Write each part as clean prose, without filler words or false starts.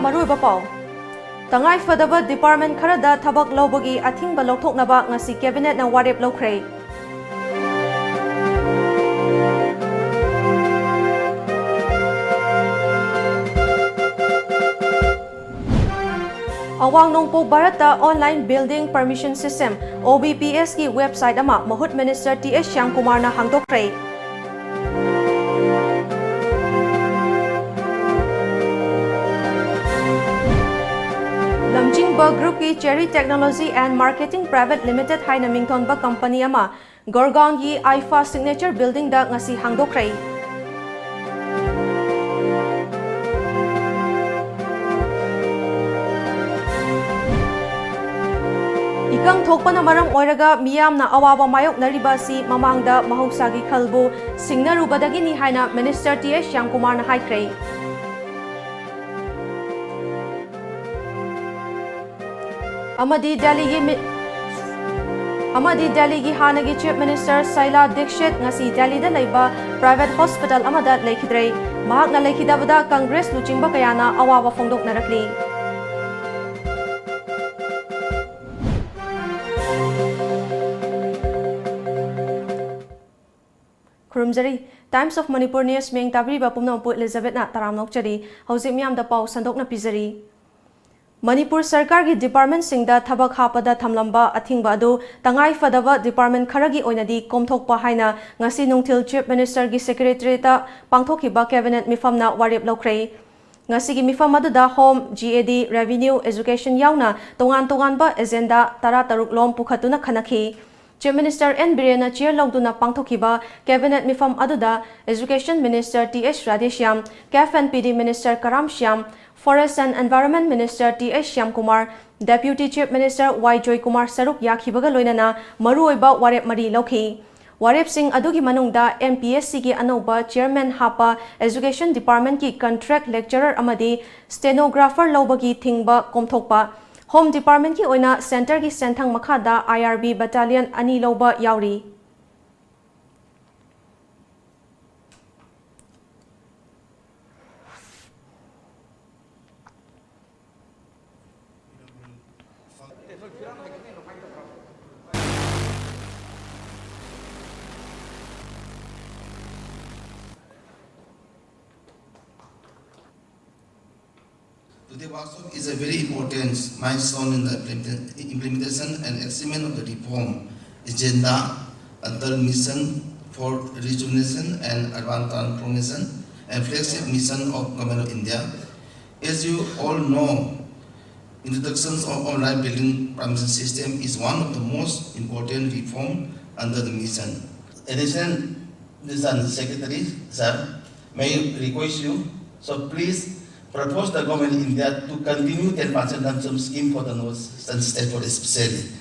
maruiba pau. Tangai fadaba department kharada thabak lobagi athingba lawthoknaba ngasi cabinet na warep lawkhre. Awang Nongpo Bharata Online Building Permission System OBPS ki website ama Mahut Minister T.S. Shyamkumar na hangdokre. Lamjingba Group ki Cherry Technology and Marketing Private Limited haina mingthonba company ama Gorgaon yi IFA Signature Building da ngasi hangdokre. Ikang thokpa na maram oiraga miyam na awaba mayok nariba si mamangda mahusagi khalbu singnarubadagi ni haina Minister T.S. Shyamkumar na haikre. Amadi Delhi gi hanagi Chief Minister Saila Dixit ngasi Delhi da laiba private hospital amada lekhidrei mahak na lekhidabada Congress luchingba kayana awaba fongdok narakli. Kurumjari Times of Manipur News meng tabri ba pumna pu Elizabeth na taramnok chari hauzik miyam da pau sandok na pizari. Manipur Sarkar gi department singda thabak hapada thamlamba athingba adu tangai fadaba department kharagi oinadi komthokpa haina ngasi nungthil Chief Minister gi secretary ta pangthokiba cabinet mifamna warep lawkhre. Ngasi gi mifam adu da home GAD revenue education yauna tongan ba agenda tara taruk lom pukhatuna khanakhi. Chief Minister N. Birena chair lawduna pangthokiba cabinet mifam aduda Education Minister T.S. Radheshyam, CAF and PD Minister Karam Shyam, Forest and Environment Minister T.S. Shyamkumar, Deputy Chief Minister Y. Joy Kumar Saruk yakhibaga loinana maruoiba warep mari lawkhi. Warep sing adugi manungda MPSC ki anoba chairman hapa Education Department ki contract lecturer amadi stenographer lawbagi thingba komthokpa. Home Department ki oina center ki senthang makhada IRB battalion ani loba yauri. Today workshop is a very important milestone in the implementation and achievement of the reform agenda under mission for rejuvenation and urban transformation and flagship mission of Government of India. As you all know, introduction of online building permission system is one of the most important reform under the mission. Additional Secretary, sir, may I request you, so please propose the Government of India to continue 10% lump sum scheme for the northern state for especially.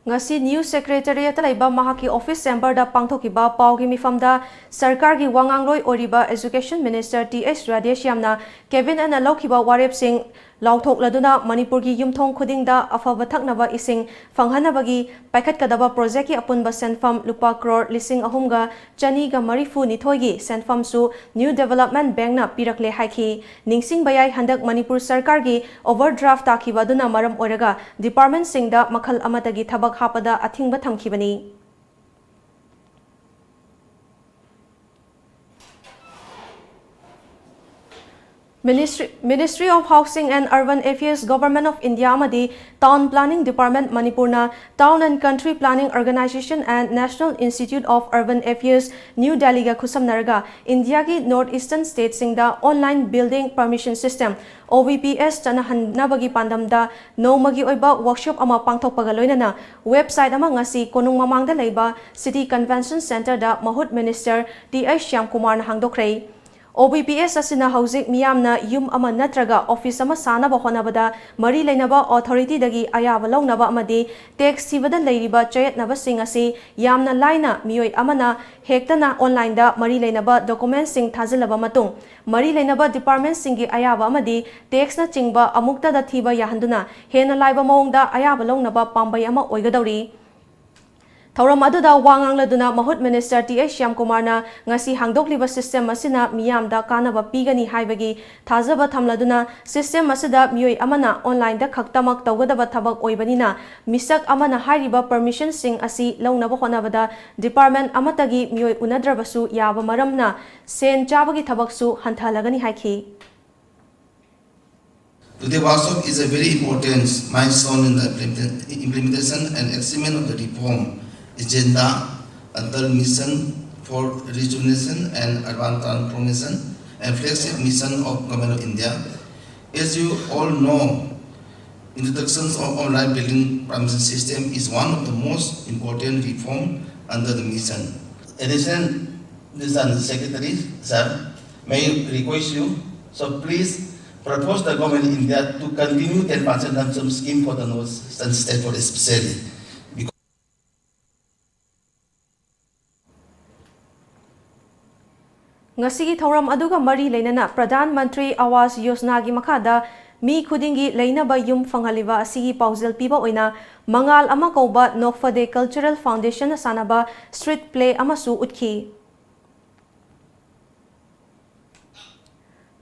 Ngasi New Secretariat laiba mahaki office chamber da pangthokiba paugi mifamda sarkar gi wangangloi oriba Education Minister T.S. Radheshyam na cabinet na lawkhiba warep sing lawthokladuna Manipur gi yumthong khudingda afaba thaknaba ising fanghanabagi paikhatkadaba project ki apunba senfam lupa crore lising ahumga chani ga marifu nithoi gi senfam su New Development Bank na pirakle haiki ningsing bayai handak Manipur sarkar gi overdraft takhiba duna maram oraga department singda makhal amatagi thabak hapada athingba thamkhibani. Ministry of Housing and Urban Affairs Government of India amadi Town Planning Department Manipurna Town and Country Planning Organization and National Institute of Urban Affairs New Delhi ga khusamnarga India ki northeastern states singda online building permission system OBPS tanahanabagi pandamda nomagi oiba workshop ama pangthokpaga loinana website ama ngasi konung mamangda leiba City Convention Center da Mahut Minister T.S. Shyamkumar na hangdokre. OBPS asina hauzik miyamna yum ama natraga office ama sanaba honabada mari leinaba authority dagi ayaba lawnaba amadi tax thibada leiriba chayatnaba sing asi yamna laina miyoi amana hektana online da mari leinaba documents sing thazilaba matung mari leinaba department singi ayaba amadi tax na chingba amukta da thiba yahanduna hena laiba mawngda ayaba lawnaba pambai ama oigadawri. Thauram aduda wangangladuna Mahut Minister T.H. Shyamkumarna ngasi hangdokliba system asina miyamda kanaba pigani haibagi thajaba thamladuna system asida miyoi amana online da khaktamak tawgadaba thabak oibanina misak amana hairiba permission sing asi launaba honabada department amatagi miyoi unadrabasu yaba maramna sen chabagi thabaksu hanthalagani haiki. Today's workshop is a very important milestone in the implementation and achievement of the reform agenda under mission for rejuvenation and urban transformation and flagship mission of Government of India. As you all know, introduction of online building permission system is one of the most important reform under the mission. Additional Secretary, sir, may I request you, so please propose the Government of India to continue 10% lump sum scheme for the Northern State for especially. Ngasigi thauram aduga mari leinana Pradhan Mantri Awas Yojana gi makhada mi khudingi leinaba yum fanghaliba asigi paujel piba oina mangal ama kauba Nokfade Cultural Foundation sanaba street play amasu utki.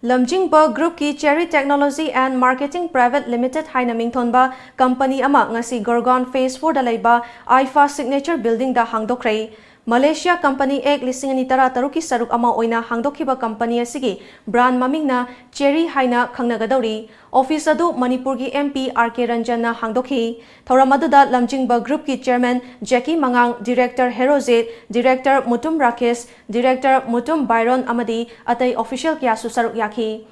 Lamjingba Group ki Cherry Technology and Marketing Private Limited haina mingthonba company ama ngasi Gorgon Phase 4 da leiba IFA Signature Building da hangdokrai. Malaysia Company Act 2013 ki saruk ama oina hangdokhiba company asigi brand mamingna Cherry haina khangnagadori. Office adu Manipur gi MP RK Ranjan na hangdokhi. Thoramadu Lamjingba Group ki Chairman Jackie Mangang, Director Herozet, Director Mutum Rakesh, Director Mutum Byron amadi atai official kya su saruk yaki.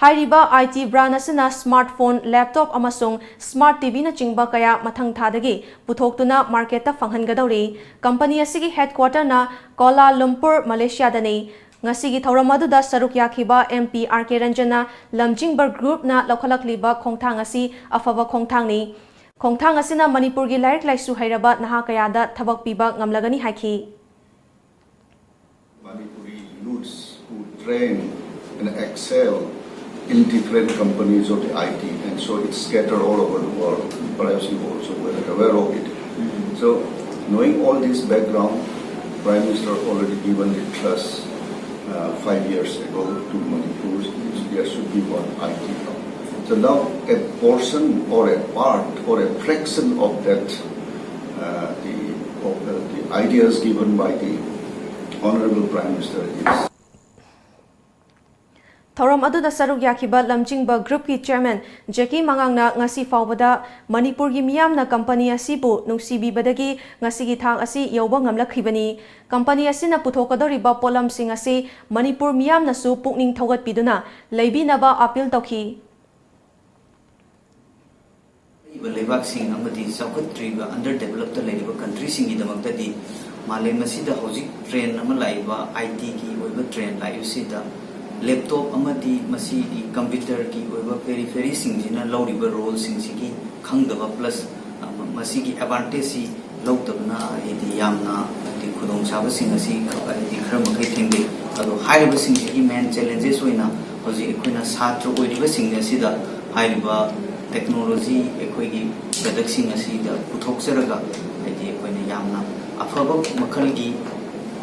Hairiba IT brand asina smartphone, laptop amasung smart TV na chingba kaya mathang thadagi puthoktuna market ta fanghangadori. Company asigi headquarter na Kuala Lumpur, Malaysia dani. Ngasigi thauramadu da saruk yakiba MP RK Ranjana Lamjingba Group na lokhalakliba khongthang asi afava khongthang ni. Khongthang asina Manipur gi lairik laisu hairaba naha kaya da thabak piba ngamlagani haiki. Manipuri youths who train and excel in different companies of the IT, and so it's scattered all over the world. Perhaps you also were aware of it. So, knowing all this background, Prime Minister already given the trust 5 years ago to Manipur. There should be one IT hub. So now a portion or a part or a fraction of that, the ideas given by the Honorable Prime Minister is. Thauram aduda saruk yakiba Lamjingba Group ki Chairman Jackie Mangang na ngasi fawbada Manipur gi miyam na company asibu nungsibi badagi ngasi gi thang asi yoba ngamlakhibani. Company asina puthokadoriba polam sing asi Manipur miyam na su pukning thogat piduna leibinaba appeal tawki. Leibak sing amadi saukhatriba underdeveloped laiba country singi damakdadi malem asida hojik train ama laiba IT ki oiba train laibsida laptop amadi masi computer ki oiba very singjina lawriba role singsi khangdaba plus masi ki advantage si lawtabna edi yamna di khudong chaba singasi di khara makai thengde ado haiba singsi main challenges oina hoji ekoina satra oiriba singasi da haiba technology ekoigi product singasi da puthokcharaga edi ekoina yamna afaba makhalgi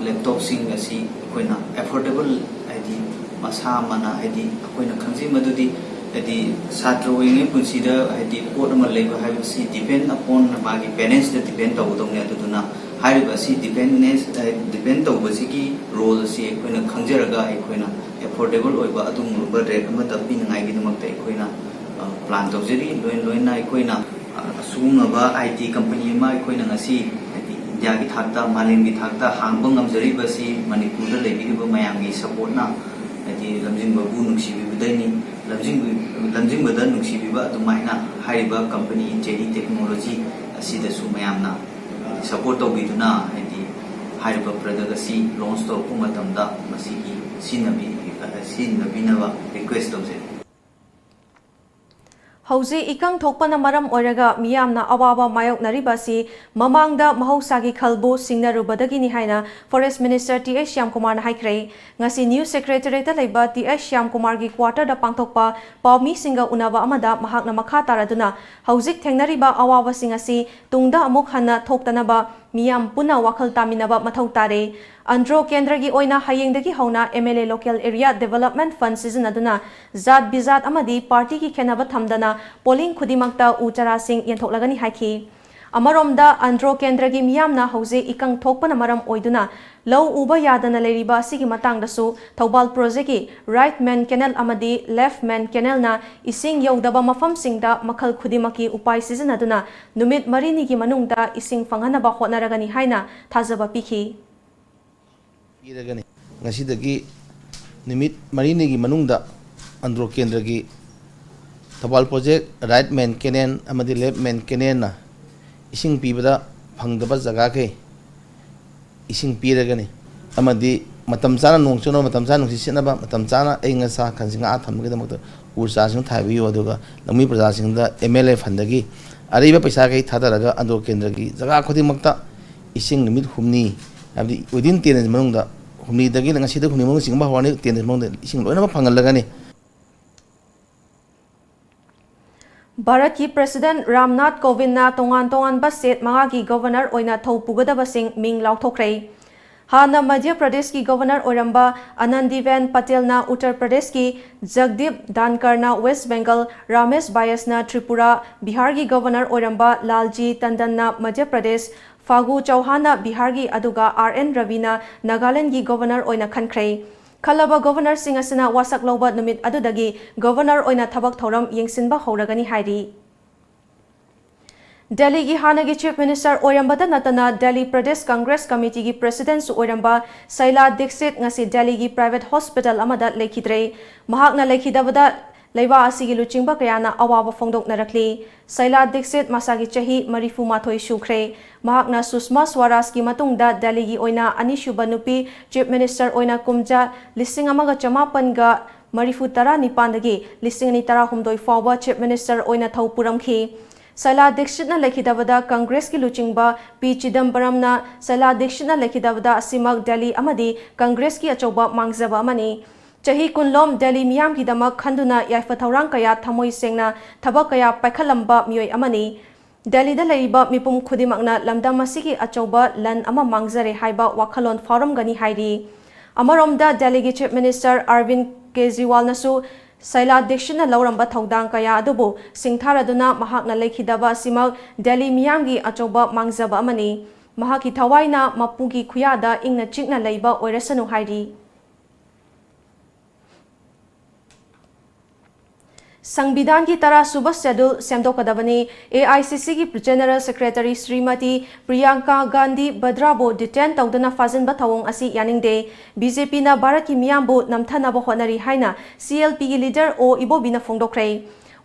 laptop singasi ekoina affordable edi masa mana edi akoina khangji madudi edi satra oinge punsida edi pot ama leiba haibasi depend upon magi parents da depend tawdong ne aduna haiba si depend tawbasi ki role si akoina khangjaraga akoina affordable oiba adum rate ama tapi ngai gi damak akoina plan tawjeri loina akoina sungaba IT company ma akoina ngasi edi india gi thakta malem gi thakta hangbang amjari basi manipur da lebi ba mayam gi support na edi lamjingba bu nungsibi bidani lamjingba da nungsibi ba adumaina haiba company Cherry Technology asida su mayamna support tawbiduna edi haiba product asi launch tawpu matamda masigi sinabinaba request tawse. Hauzi ikang thokpana maram oiraga miyamna awaba mayok naribasi mamangda mahausagi khalbu singnarubadagi ni haina Forest Minister T.H. Shyamkumar na haikre ngasi New Secretariat leiba T.H. Shyamkumar gi quarter da pangthokpa pawmi singa unaba amada mahakna makha taraduna hauzik thengnariba awaba singasi tungda amuk hanna thoktanaba मियाम पुना वाखल तामिनबा मथौ तारे अंड्रो केंद्र की ओइना हयेंदगी हौना MLA local area development fund सिजनदुना जात बिजात अमदी party की खेनबा थमदना पोलिंग खुदिमक्ता उचरा सिंह यंथोकलगनी हाइखी अमरोमदा अंड्रो केंद्र की मियामना हौजे इकंग थोकपन मरम ओइदुना लौ उबा यादना लेरिबा सिगी मतंगदसु थौबाल प्रोजेक्ट की राइट मैन कैनल अमदी लेफ्ट मैन कैनल ना इसिंग यौदबा मफम सिंगदा मखल खुदिमकी उपाय सिजनदुना नुमित मरिनी की मनुंगदा इसिंग फंगनबा होटनरगनी हाइना थाजबा पिखी इरगनी ngasi निमित मरिनी की मनुंगदा अंड्रो केंद्र की Thoubal project right main canal अमदी लेफ्ट मैन कैनल ना इसिंग पीबदा फंगदबा जगह के इसिंग पीरगनी अमदी मतम चाना नोंग चुनो मतम चाना नुंसी सिनबा मतम चाना एंगा सा खनसिंग आ थमगदमक उर्जा सिंग थाबियो अदुगा लमी प्रजा सिंग दा MLA फंदगी अरिबा पैसा के थादरगा अंदो केंद्र की जगह खुदिमक्ता इसिंग निमित हुमनी अबदी विदिन 10 days मनुंगदा हुमनी दगी ngasi दा हुमनी मनुंग सिंग बा हवानी 10 days मनुंग इसिंग लोइना फंगलगनी भारत की प्रेसिडेंट रामनाथ कोविंद ना तोंगान तोंगान स्टेट मंगा की गवर्नर ओइना थौ पुगदबसिंग मिंग लाउथोखरे हाना मध्य प्रदेश की गवर्नर ओरंबा आनंदीबेन पटेल ना उत्तर प्रदेश की जगदीप धनकर ना वेस्ट बंगाल रमेश बायस ना त्रिपुरा बिहार की गवर्नर ओरंबा लालजी टंडन ना मध्य प्रदेश फागु चौहान ना बिहार की अदुगा RN रवि ना नागालैंड की गवर्नर ओइना खनख्रे खलबा गवर्नर सिंह असना वासक लौबा नुमित अदुदगी गवर्नर ओइना थबक थौरम येंसिनबा हौरगनी हाइरी दिल्ली की हानगी चीफ मिनिस्टर ओरंबदा नतना दिल्ली प्रदेश कांग्रेस कमिटी की प्रेसिडेंट ओरंबा शैला दीक्षित ngasi दिल्ली की प्राइवेट हॉस्पिटल अमदा लेखिद्रे महाकना लेखिदबदा लेवा असिगी लुचिंगबा कयाना अवाबा फोंदोकनरखली शैला दीक्षित मसागी चही 34 सुख्रे महाकना सुषमा स्वराज की मतुंगदा दिल्ली की ओइना अनिसुबा नुपी चीफ मिनिस्टर ओइना कुमजा लिसिंग अमगा चमापनगा 39 दगी लिसिंग 19 फाउबा चीफ मिनिस्टर ओइना थौ पुरमखी शैला दीक्षित लेखिदबदा कांग्रेस की लुचिंगबा पी चिदम्बरम शैला दीक्षित लेखिदबदा असिमक दिल्ली अमदी कांग्रेस की अचौबा मांगजबा अमनी चही कुनलोम दिल्ली मियाम की दमक खंदुना याफथौरांग कया थमोई सेंगना थबक कया पाइखलंबा मियोय अमनी दिल्ली दा लेरिबा मिपुम खुदिमकना लमदम असिगी अचौबा लन अमा मांगजरे हाइबा वाखलोन फारमगनी हाइरी अमरोमदा दिल्ली की चीफ मिनिस्टर अरविंद केजरीवाल नसु शैला दीक्षित लौरंबा थौदांग कया अदुबु सिंथारदुना महाकना लेखिदबा सिमक दिल्ली मियाम की अचौबा मांगजबा अमनी महाकी थवाइना मपुगी खुयादा इंगना चिकना लेबा ओइरसनु हाइरी संविधान की 10 सुबह शेड्यूल सेमदोकदबनी AICC की जनरल सेक्रेटरी श्रीमती प्रियंका गांधी बद्राबो डिटेन तौदना फाजिनबा थवोंग असि यानिंगदे BJP ना भारत की मियामबो नमथनबा होनरी हाइना CLP की लीडर ओ इबोबिना फोंदोखरे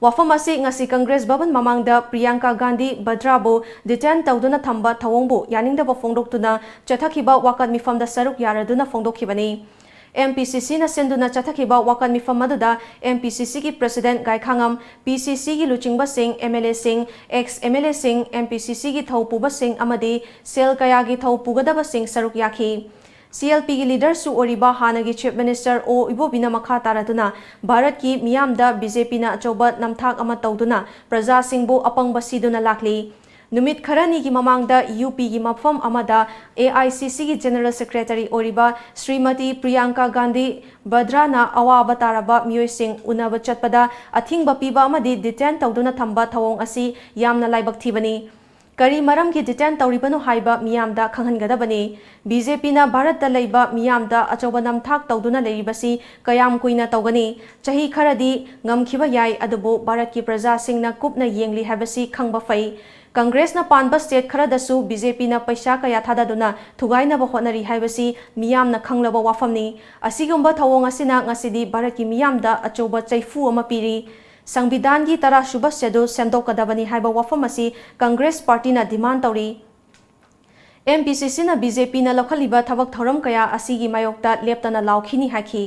वाफम असि ngasi कांग्रेस भवन ममांगदा प्रियंका गांधी बद्राबो डिटेन तौदना थंबा थवोंगबो यानिंगदबा फोंदोक्तुना चथखिबा वाकत मिफमदा सरुक यारदुना फोंदोखिबनी MPCC ना सेंदुना चथखिबा वाकन मिफम अदुदा MPCC की प्रेसिडेंट गायखांगम PCC की लुचिंगबा Singh MLA Singh ex MLA Singh MPCC की थौपुबा सिंह अमदी सेल कया की थौपुगदबा सिंह सरुक याखी CLP की लीडर सु ओरिबा हानगी चीफ मिनिस्टर ओ इबोबिना मखा तारदुना भारत की मियामदा BJP ना अचौबा नमथाक अमा तौदुना प्रजा सिंहबो अपंगबा सिदुना लाखली नुमित खरनी की ममांगदा UP की मफम अमदा AICC की जनरल सेक्रेटरी ओरिबा श्रीमती प्रियंका गांधी बद्राना अवाब तारबा मियोय सिंह उनब चटपदा अथिंग पीबा अमदी डिटेन तौदुना थंबा थवोंग असि यामना लाइबक थीबनी करी मरम की डिटेन तौरिबनो हाइबा मियामदा खंगनगदबनी BJP ना भारत दा लेबा मियामदा अचौबा नमथाक तौदुना लेरिबसी कयाम कुइना तौगनी चही खरदी ngमखिबा याय अदुबो भारत की प्रजा सिंहना कुपना येंगली हाइबसी खंगबा फै कांग्रेस ना पानबा स्टेट खरदसु BJP ना पैसा कया थादादुना थुगाइनबा होनरी हाइबसी मियामना खंगलबा वाफमनी असिगुंबा थवोंग असिना ngasiदी भारत की मियामदा अचौबा चैफु अमा पीरी संविधान की 10 सुबह शेड्यूल सेमदोकदबनी हाइबा वाफम असि कांग्रेस पार्टी ना डिमांड तौरी MPCC ना BJP ना लखलिबा थबक थौरम कया असिगी मायोक्ता लेप्तना लाउखिनी हाखी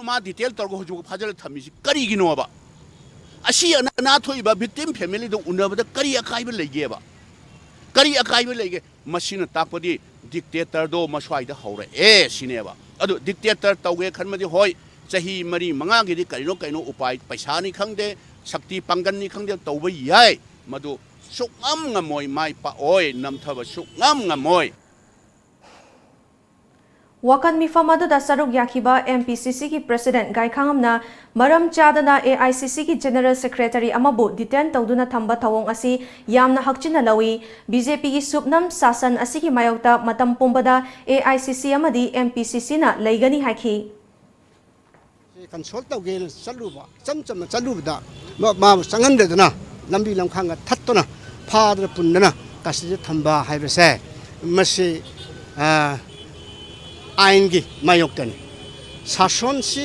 मा डिटेल तौर हुजु फाजल थमिसि करिगिनोबा असी अनाथोइबा विक्टिम फैमिली दो उनबदा करी अकाइबा लेगेबा करी अकाइबा लेगे मसिन ताकपदी डिक्टेटर दो मस्वाइदा हौरे ए सिनेबा अदु डिक्टेटर तौगे खनमदि होय चही मरी मंगा गिदि करिनो कइनो उपाय पैसा नि खंगदे शक्ति पंगन नि खंगदे तौबा याय मदु sukngam ngamoy mai pa oy namthaba sukngam ngamoy. Wakan mifam aduda saruk yakiba MPCC ki President Gai Khangamna maram chadana AICC ki General Secretary amabu detain tawduna thamba thawong asi yamna hakchina lawi BJP ki supnam sasan asi ki mayokta matam pumbada AICC amadi MPCC na laigani haiki consult tawge chaluba chamcham chalubda ma sanganredna lambi lamkhanga thattona phadra punnana kasije thamba haibase masi ion की मायोक्तनी शासन से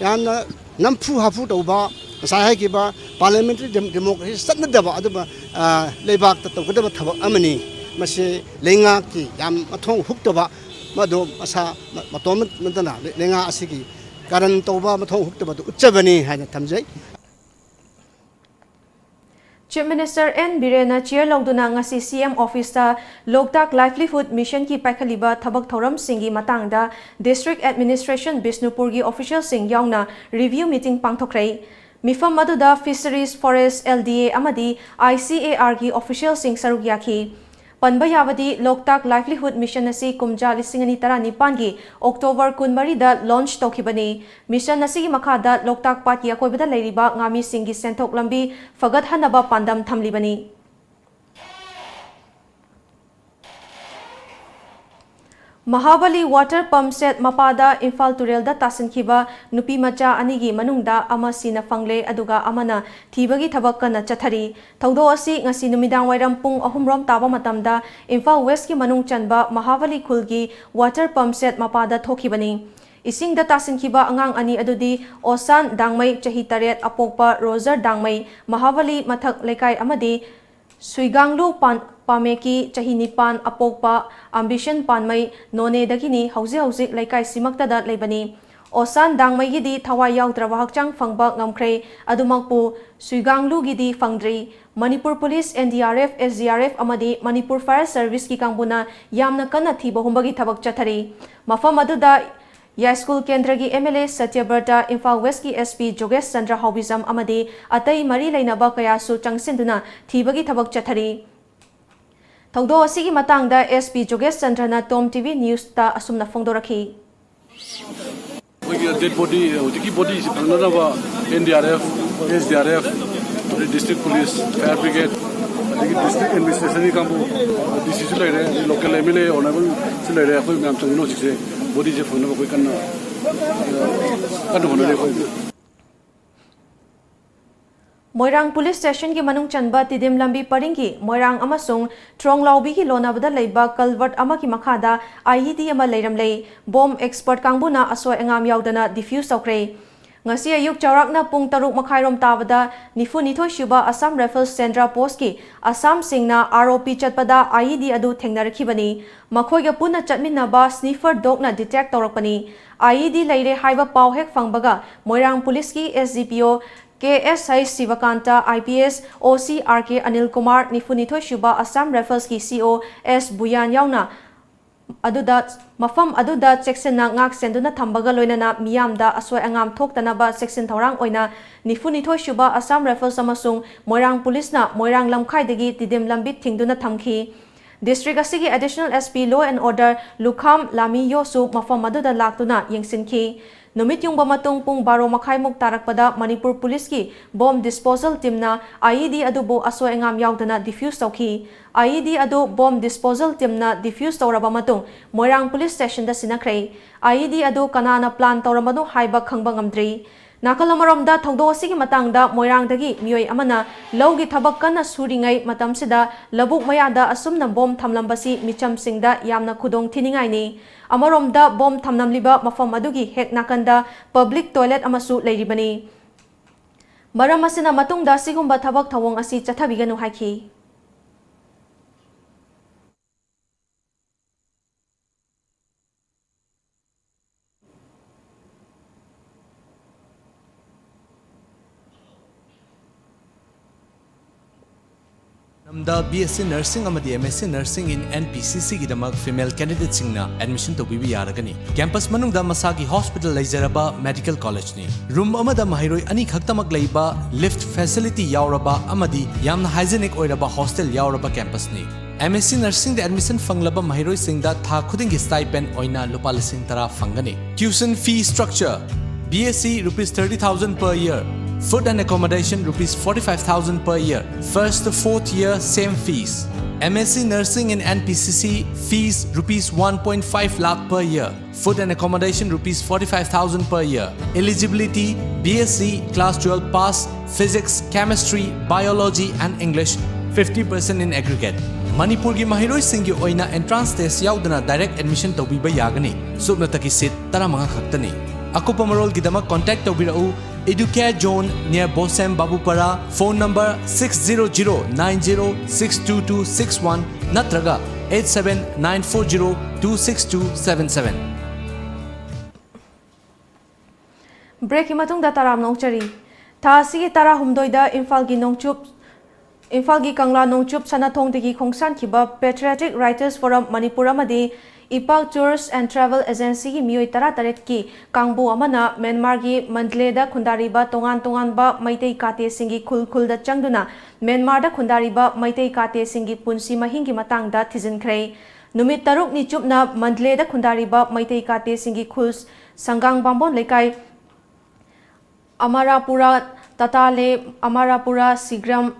याना नम्फु हाफु तौबा साहाय की बा parliamentary democracy सत्नदबा अदबा लेबाक तौगदबा थबक अमनी मसे लेंगा की याम मथों हुक्तबा मदो असा मतोम नदना लेंगा असिगी कारण तौबा मथों हुक्तबा उच्चबनी हायना थमजै Chief Minister N. Birena chair lauduna ngasi CM office ta Loktak Livelihood Mission ki paikaliba thabak thoram singi matangda District Administration Bisnupur gi official sing yaungna review meeting pangthokrai mifam maduda Fisheries Forest LDA amadi ICAR gi official sing saruk yaki Panba yawadi Loktak Livelihood Mission asi kumja lisingani tara nipan gi October kunmari da launch tokibani. Mission asi gi makada Loktak Pat yakoibada leiriba ngami singi sentok lambi fagat hanaba pandam thamlibani. Mahabali water pump set mapada Imphal Turel da tasin kiba nupi macha anigi manungda ama sina fangle aduga amana thibagi thabak kana chathari thaudo asi ngasi numidang wairam pung ahumrom taba matamda Imphal West ki manung chanba Mahabali khulgi water pump set mapada thokibani ising da tasin kiba angang ani adudi Osan Dangmai chahi taret apokpa Roger Dangmai Mahabali mathak lekai amadi Suiganglu Pameki chahi nipan apokpa ambition panmai none dagini hauzi laikai simakta da leibani Osan Dangmai gidi thawai yaudra hakchang fangba ngamkre adumakpu Suiganglu gidi fangdri Manipur Police NDRF SDRF amadi Manipur Fire Service ki kangbuna yamna kana thiba humbagi thabak chathari mafam aduda Ya School Kendra ki MLA Satyaberta Imphal West ki SP Jogesh Chandra Haubizam amadi atai mari lainaba kaya su changsinduna thibagi thabak chathari Thaudo asigi matangda SP Jogesh Chandra na Tom TV News ta asumna phongdorakhi dead body ojiki body is bhanganaba NDRF SDRF district police fire brigade district administration kambu decision lai rahe local MLA honorable se lai rahe koi ngam changno chise body je phone koi kanna hone koi Moirang Police Station ki manung chanba tidim lambi paringi Moirang amasung Tronglaubi ki lonabada leiba culvert ama ki makhada IED ama leiram lei bomb expert kangbuna asoi engam yaudana diffuse saukre ngasi ayuk chawrakna pung taruk makhairom tabada nifu nithoi shuba Assam Rifles Sendra Post ki Assam singna ROP chatpada IED adu thengnarakibani makhoi ga puna chatminaba sniffer dog na detect tawrakpani IED leire haiba paw hek fangbaga Moirang Police ki SGPO KSI Sivakanta IPS OC RK Anil Kumar Nifunithoi Shuba Assam Rifles ki CO S Buyan yauna aduda mafam aduda section na ngak senduna thambaga loinana miyamda asoi angam thoktanaba section thorang oina Nifunithoi Shuba Assam Rifles amasung Moirang Police na Moirang lamkhaidagi tidim lambit thingduna thamki District asigi Additional SP Law and Order Lukham Lami Yosu mafam aduda laktuna yengsinki Numit yung bamatong pung baro makhaimuk tarakpada Manipur Police ki bomb disposal team na IED adubo aso engam yaudana diffuse tawki IED adu bomb disposal team na diffuse tawraba matong Moirang Police Station da sinakray IED adu kanana plan tawramadu haiba khangba ngamdri Nakalamaramda thaudo asigi matangda Moirangdagi miyoi amana lawgi thabak kana suringai matamsida labuk mayada asumna bomb thamlambasi michamsingda yamna khudong thiningai ni Amaromda bomb thamnamliba mafam adugi hek nakanda public toilet amasu leiribani Maram asina matungda sigumba thabak thawong asi chathabiganu haiki The BSc Nursing amadi MSc Nursing in NPCC gidamak female candidates singna admission to bibi yaragani. Campus manungda masagi hospital laijaraba medical college ni. Room amada mahiroi ani khaktamak laiba lift facility yauraba amadi yamna hygienic oiraba hostel yauraba campus ni. MSc Nursing the admission fanglaba mahiroi singda tha khudingi stipend oina lupa lising tara fangani. Tuition fee structure BSc rupees 30,000 per year. Food and accommodation rupees 45,000 per year. First to fourth year same fees. MSc Nursing in NPCC fees rupees 1.5 lakh per year. Food and accommodation rupees 45,000 per year. Eligibility BSc class 12 pass physics, chemistry, biology and English 50% in aggregate. Manipur gi mahiroi singgi oina entrance test yaudana direct admission tawbiba yagani. Subnataki seat taramanga khaktani. Akupa marol gidama contact tawbirau Educare Zone near Bosem Babupara. Phone number 60090622261 natraga 87940262277. Break imatungda taram nongchari. Tha si tara humdoida Imphal gi Kangla nongchup sanathongdagi khongsan khiba Patriotic Writers Forum Manipur amadi Ipak Tours and Travel Agency ki miyoi tara taret ki kangbu amana Myanmar gi Mandle da khundariba tongan ba maitei kate singi khul da changduna Myanmar da khundariba maitei kate singi punsi mahingi matang da thizinkhre numit taruk ni chupna Mandle da khundariba maitei kate singi khul sangang bambon lekai Amarapura Tatale Amarapura Sigram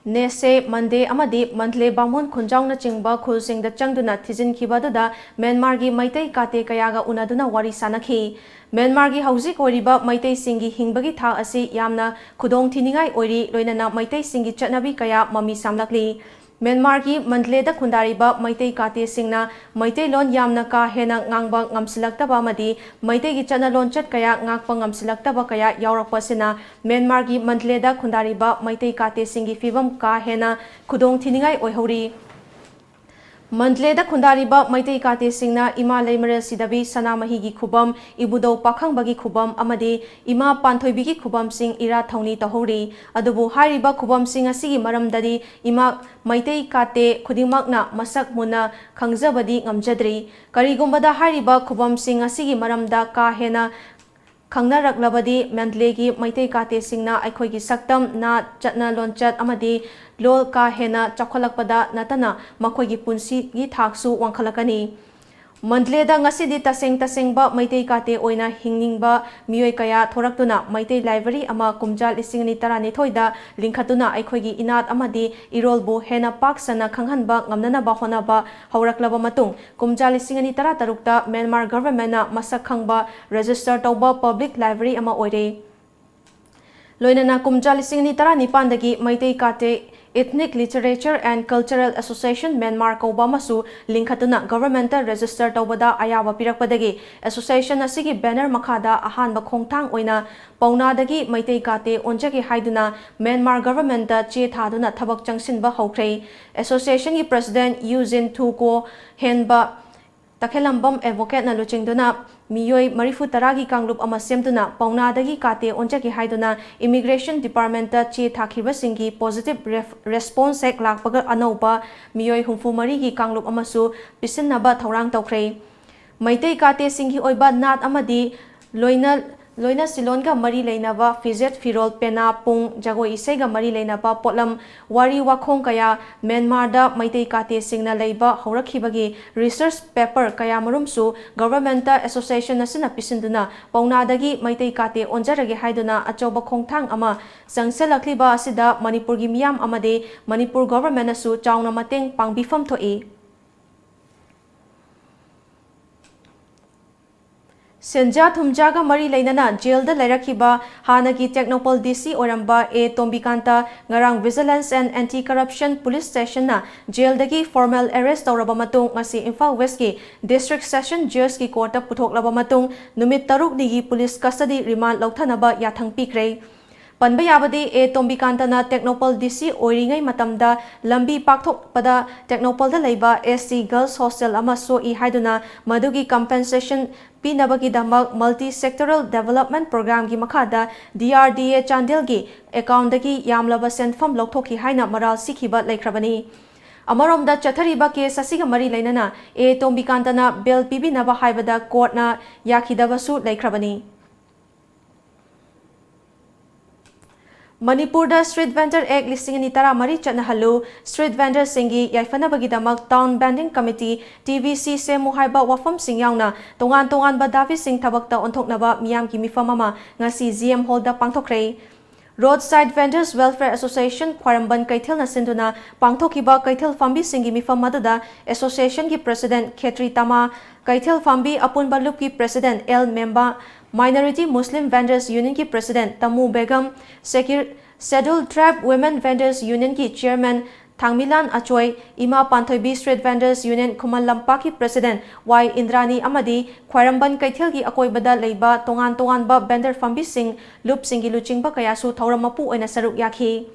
Nese Mande amadi Mandle Bamon Khunjaungna chingba khulsing da changduna thizin khibadada Myanmar gi maitei kate kayaga unaduna wari sanakhi Myanmar gi hauzik oriba maitei singi hingbagi tha asi yamna khudong thiningai ori loinana maitei singi chatnabi kaya mami samlakli Myanmar gi Mandle da khundariba maitei kate singna maitei lon yamna ka hena ngangba ngamsilaktaba amadi maitei gi chana lon chat kaya ngakpa ngamsilaktaba kaya yaurakpa sina Myanmar gi Mandle da khundariba maitei kate singi fibam ka hena khudong thiningai oihori Mandle da khundariba maitei kate singna ima leimare sidabi sanamahi gi khubam ibudo pakhang bagi khubam amadi ima panthoibi gi khubam sing ira thauni tahori adubu hariba khubam sing asigi maramdadi ima maitei kate khudingmakna masak muna khangjabadi ngamjadri karigumbada hariba khubam sing asigi maramda ka hena Kangnarak Mandle gi maitei kate singna aikhoi gi saktam na chatna lonchat amadi lol ka hena chakholakpada natana makhoi gi punsi gi thaksu wangkhalakani Mandle da ngasidi tasengba maitei kate oina hingningba miyoi kaya thoraktuna maitei library ama kumjal isingni tarani thoida linkhatuna aikhoi gi inat amadi irolbu hena paksana khanghanba ngamnana ba honaba hauraklaba matung kumjal isingni tara tarukta Myanmar government na masak khangba register tawba public library ama oire loinana kumjal isingni tara nipandagi maitei kate Ethnic Literature and Cultural Association Myanmar Kaubamasu linkhatuna governmental register tawbada ayawa pirakpadagi association asigi banner makhada ahanba khongthang oina paunadagi maitei kate onjagi haiduna Myanmar government da che thaduna thabak changsinba haukrei association gi president Eugene Thuko henba Takhelambam advocate na luchingduna miyoi marifu taragi kanglup ama semduna paunadagi kate onjagi haiduna immigration department ta che thakhiba singi positive response ek lakpaga anaupa miyoi humfu marigi kanglup amasu pisinaba thaurang tawkrei maitei kate singi oiba nat amadi loina silonga mari leinaba fizet firol pena pung jagoi isega mari leinaba potlam wari wakhong kaya Myanmar da maitei kate singna leiba horakhibagi research paper kaya marumsu government association asina pisinduna paunadagi maitei kate onjarage haiduna achoba khongthang ama sangselakliba asida Manipur gi miyam amade Manipur government asu chauna mateng pangbifam thoi Senja Thumjaga Mari Lainana jail da Lairakhiba Hanagi Technopol DC Oramba A Tombikanta Ngarang Vigilance and Anti-Corruption Police Station na jail dagi formal arrest tawraba matung ngasi Imphal West ki District Session Judge ki court puthok laba matung numit taruk digi police custody remand lauthanaba yathang pikre Panba yabadi A. Tombikantana Technopol DC Oiringai Matamda Lambi Pakthokpada Technopol da Leiba SC Girls Hostel Amaso I Haiduna Madugi Compensation Pinabagi Damak Multi-Sectoral Development Program gi Makada DRDA Chandel gi account dagi Yamlaba Senfam Loktoki Haina Maral Sikhiba Laikrabani. Amarom da Chathariba case asiga mari lainana A. Tombikantana Bill Pibi Naba Haibada Court na Yakidabasu Laikrabani. Manipur da Street Vendor Act listing ni tara mari chatna halu street vendor singi yaifana bagi damak Town Banding Committee TVC se muhaiba wafam sing yauna tongan ba Davi Singh thabakta onthoknaba miyam ki mifam ama ngasi GM Hall da pangthokre. Roadside Vendors Welfare Association Khwaramban Kaithil na sinduna pangthokiba Kaithil Fambi singi mifam madada association ki president Khetri Tama Kaithil Fambi Apun Balup ki president L Memba Minority Muslim Vendors Union ki President Tamu Begum, Scheduled Tribe Women Vendors Union ki Chairman Thangmilan Achoy, Ima Panthoibi Street Vendors Union Kumal Lampa ki President Y Indrani Amadi, Khwaramban Kaithil ki Akoy Bada Leiba Tongan ba Vendor Fambi Sing, Lup Singi Luchingba Kayasu Tauramapu Oina Saruk Yaki.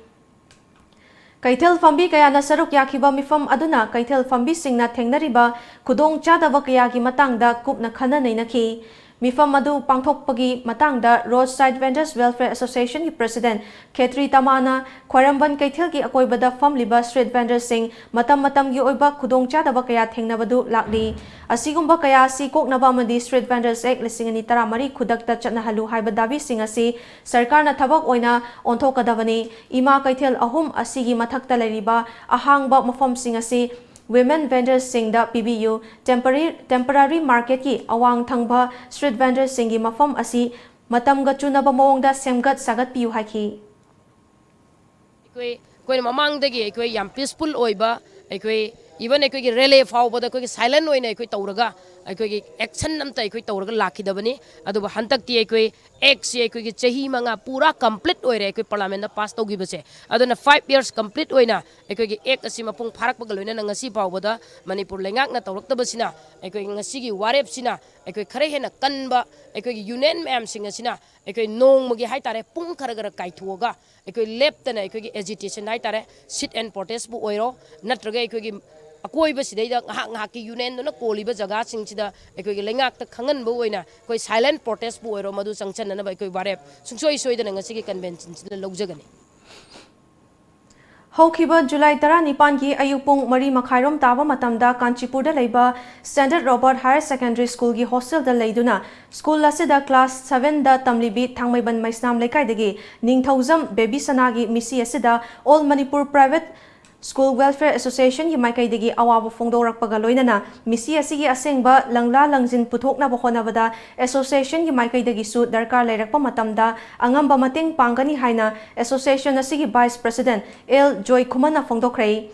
Kaithil Fambi kaya na saruk yakiba mifam aduna Kaithil Fambi Sing na thengnariba khudong chadaba kaya ki matangda kup na khana nainaki. Mifam Madu Pangthokpagi Matangda Roadside Vendors Welfare Association ki President Khetri Tamana Khwaramban Kaithil ki Akoibada Famliba Street Vendors Sing Matam gi Oiba Khudong Chadaba Kaya Thengnabadu Lakli Asigumba Kaya Si Koknaba Amadi Street Vendors Act lisingani taramari Khudakta Chatnahalu Haiba Dabi Sing asi Sarkar na Thabak Oina Onthokadabani Ima Kaithil Ahum Asigi Mathakta Leriba Ahangba Mafam Sing asi Women Vendors Singda PBU Temporary Market ki Awang Thangba Street Vendors Singi Mafam asi Matamga Chunaba Mawongda Semgat Sagat Piu Haki. Koi mamang dagi koi yam peaceful oiba koi even koi relay fawbada koi silent oina koi tauraga koi action namta koi tauraga lakidabani aduba hantakti koi x koi chahi manga pura complete oire koi parliament da pass togibase aduna 5 years complete oina koi ek asi mapung pharak bagaloina ngasi fawbada Manipur lengak na tauraktabasina koi ngasi gi warep sina koi khare hena kanba koi union ma'am singa sina koi nong magi haitare pung kharaga kaithuoga koi left na koi agitation haitare sit and protest bu oiro natraga koi akoi ba sidai da ngah ki union na koli ba jaga sing sida koi lengak ta khangan bu oina koi silent protest bu oiro madu sangchan na ba koi warep sungsoi soi da ngasi ki convention sida logjagani Haukiba July 19 ki ayupung mari makhairom tawa matamda Kanchipur da leiba Standard Robert Higher Secondary School gi hostel da leiduna school lasida class 7 da tamlibi thangmaiban maisnam lekai dagi ningthauzam baby sanagi misi asida All Manipur Private School Welfare Association ki maikai dagi awaba fongdorakpaga loinana misi asigi asengba langla langjin puthokna bokhonabada association ki maikai dagi su darkar leirakpa matamda angamba mateng pangani haina association asigi vice president L Joy Kumana fongdokrei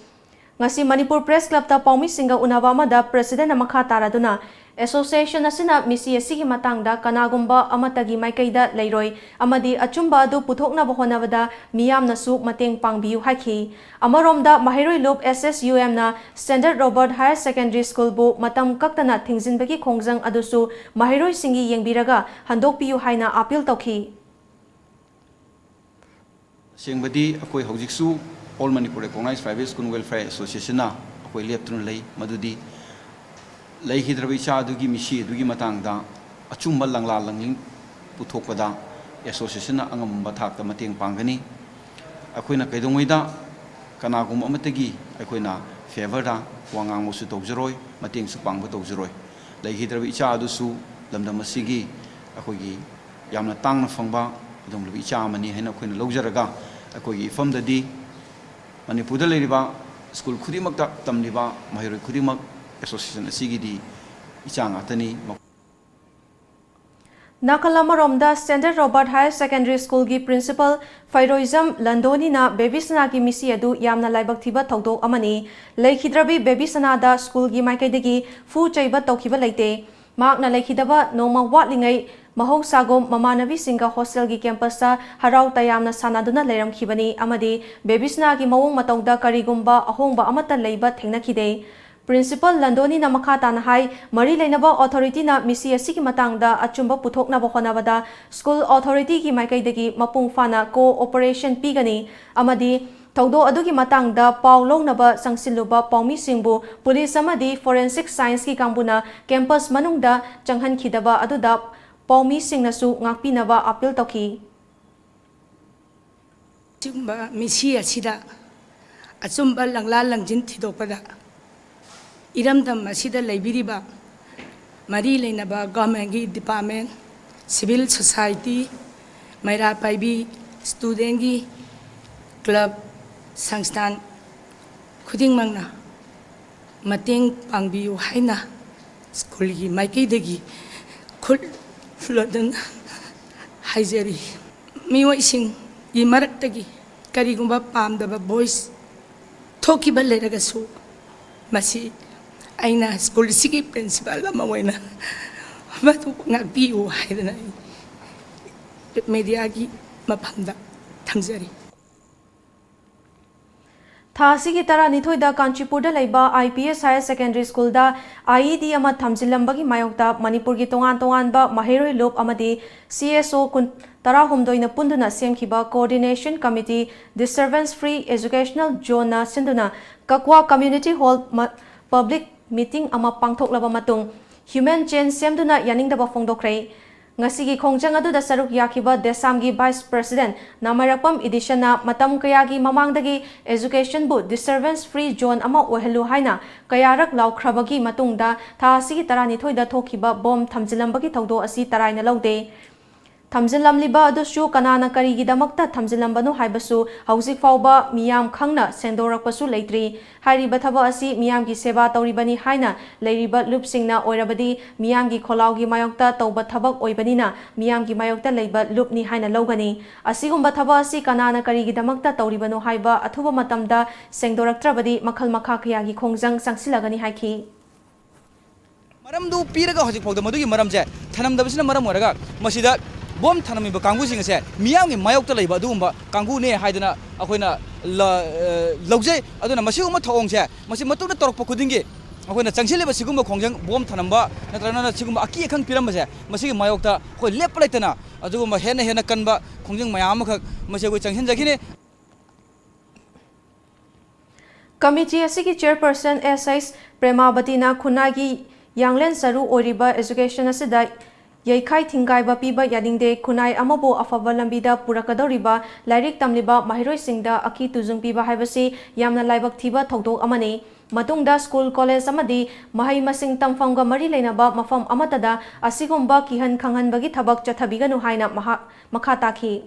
ngasi Manipur Press Club ta paumi singa unaba amada president amakha taraduna association asina misi asigi matangda kanagumba amatagi maikaida leiroi amadi achumba adu puthokna bohonabada miyamna su mateng pangbiu haki amaromda mahiroi loop SSUM na Standard Robert Higher Secondary School bu matam kaktana thingzinbagi khongjang adusu mahiroi singi yengbiraga handokpiu haina appeal tokhi Sengbadi akoi hojiksu All Manipur Recognized Private School Welfare Association na akoi leptun lei madudi lei hidrabi cha dugi misi dugi matangda achumba langla langling puthokpada association na angamba thakta mateng pangani akoina kaidongoida kanagum amatagi akoina favor da wangang mosu tawjroi mateng su pangba tawjroi lei hidrabi cha adusu lamdam asigi akoigi yamna tangna fangba adom labi cha amani haina akoina lawjaraga akoigi ifamdadi Manipur da leiriba school khudimakta tamliba mahiroi khudimak association asigi di ichang atani Nakalamarom Standard Robert Higher Secondary School gi principal Fairoism Landoni na Bebisana gi misi adu yamna laibak thiba thodok amani leikidrabi Bebisana da school gi maikai fu chaiba tokhiba leite mak na leikidaba noma watlingai Mahosagom Mamanavi Singa Hostel gi campus ta harau tayamna sanaduna leiram khibani amadi Bebisana gi mawong matongda karigumba ahongba amata leiba thengna khide Principal Landoni na makata na hai mari lainaba authority na misi asigi matangda achumba puthok na bohonabada school authority ki maikai mapung fana cooperation pigani amadi Taudo adugi matangda Paulong naba sangsiluba paumi singbu police amadi forensic science ki kambuna campus manungda changhan khidaba aduda paumi singnasu ngakpi naba appeal toki Chumba misi asida achumba langla langjin thidopada iramdam asida laibiriba mari leinaba government gi department civil society maira paibi student gi club Sangstan Kuding Mangna Mating Pangbiu Haina School gi Maikidagi Kul Flodan Haizeri Miwa Sing Yimaratagi Karigumba Pam the boys Toki Baleragasu Masi Aina School Siki Principal Mawena Matu Nabiu Haidana Mediagi Mapanda Tangzeri Thasi ki tara nithoida Kanchipurda laiba IPS Higher Secondary School da IED ama thamjilambagi mayokta Manipur gi tongan ba mahiroi lop amadi CSO kun tara humdoina punduna semkhiba Coordination Committee Disturbance Free Educational Zone na sinduna Kakwa Community Hall Public Meeting ama pangthoklaba matung Human Chain semduna yaningdaba fongdokrei Ngasigi khongjang adu da saruk yakiba Desamgi Vice President Namarapam edition na matam kayagi mamangdagi education bu disturbance free zone ama ohelu haina kayarak laukrabagi matungda thasi tarani thoida thokiba bom thamjilambagi thaudo asi taraina laude Thamjilamliba adushu kanana karigi damakta thamjilambanu haibasu hausik fauba miyam khangna sendorakpasu leitri hairiba thaba asi miyam gi seba tauribani haina leiriba lupsingna oirabadi miyam gi kholaugi mayokta tauba thabak oibanina miyam gi mayokta leiba lupni haina logani asigumba thaba asi kanana karigi damakta tauribanu haiba athuba matamda sengdoraktrabadi makhal makha khayagi khongjang sangsilagani haiki maramdu piraga hojik phawda madugi maramje thanamdabisina maram oraga masida bom thanamiba kangusing se miyamgi mayokta leiba adugumba kangu ne haidana akoina lawjai aduna masiguma thongse masi matuna torokpa kudingi akoina changsileba sigumba khongjang bom thanamba natrana sigumba aki ekhang piramba se masigi mayokta khoi lepa leitana adugumba hena kanba khongjang mayam khak masi koi changsin jagine Committee asigi chairperson SIS Premabatina Khunagi Yanglen Saru Oriba Education asida Yaikai Thingai Bapiba Yadingde Kunai Amabo Afaba Lambida Purakadoriba Lairik Tamliba Mahiroi Singda Aki Tuzung Piba Haibasi Yamna Laibak Thiba Thogdok Amani Matungda School College Amadi Mahai Masing Tamfamga Mari Leinaba Mafam Amatada Asigumba Kihan Kanghanbagi Thabak Chathabiganu Haina Makhataki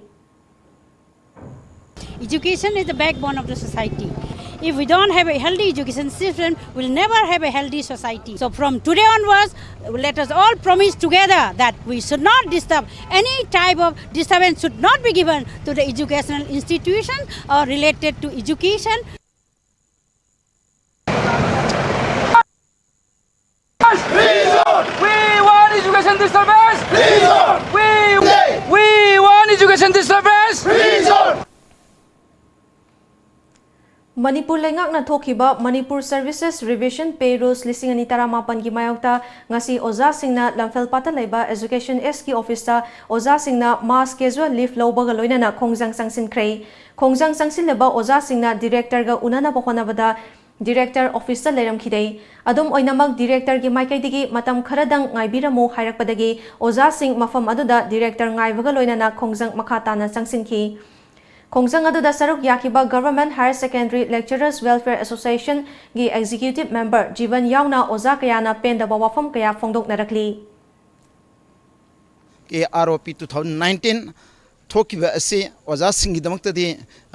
Education is the backbone of the society. If we don't have a healthy education system, we'll never have a healthy society. So from today onwards, let us all promise together that we should not disturb. Any type of disturbance should not be given to the educational institution or related to education. We want education disturbance! We want education disturbance! Manipur lengak na thokiba Manipur Services Revision Pay Rules lising ani taramapan gi mayokta ngasi oza singna lamfel pata leiba Education S ki office ta oza singna mass casual leave lobaga loina na khongjang sangsin khrei khongjang sangsin leba oza singna director ga unana bokhona bada director office ta leram khidei adum oinamak director gi maikai digi matam kharadang ngaibiramo hairakpadagi oza sing mafam aduda director ngaibaga loina na khongjang makhata na sangsin ki Khongjang aduda saruk yakiba Government Higher Secondary Lecturers Welfare Association gi executive member Jivan Yauna oza kayana pendaba wafam kaya fongdok narakli ke ROP 2019 thokiba ase oza singi damakta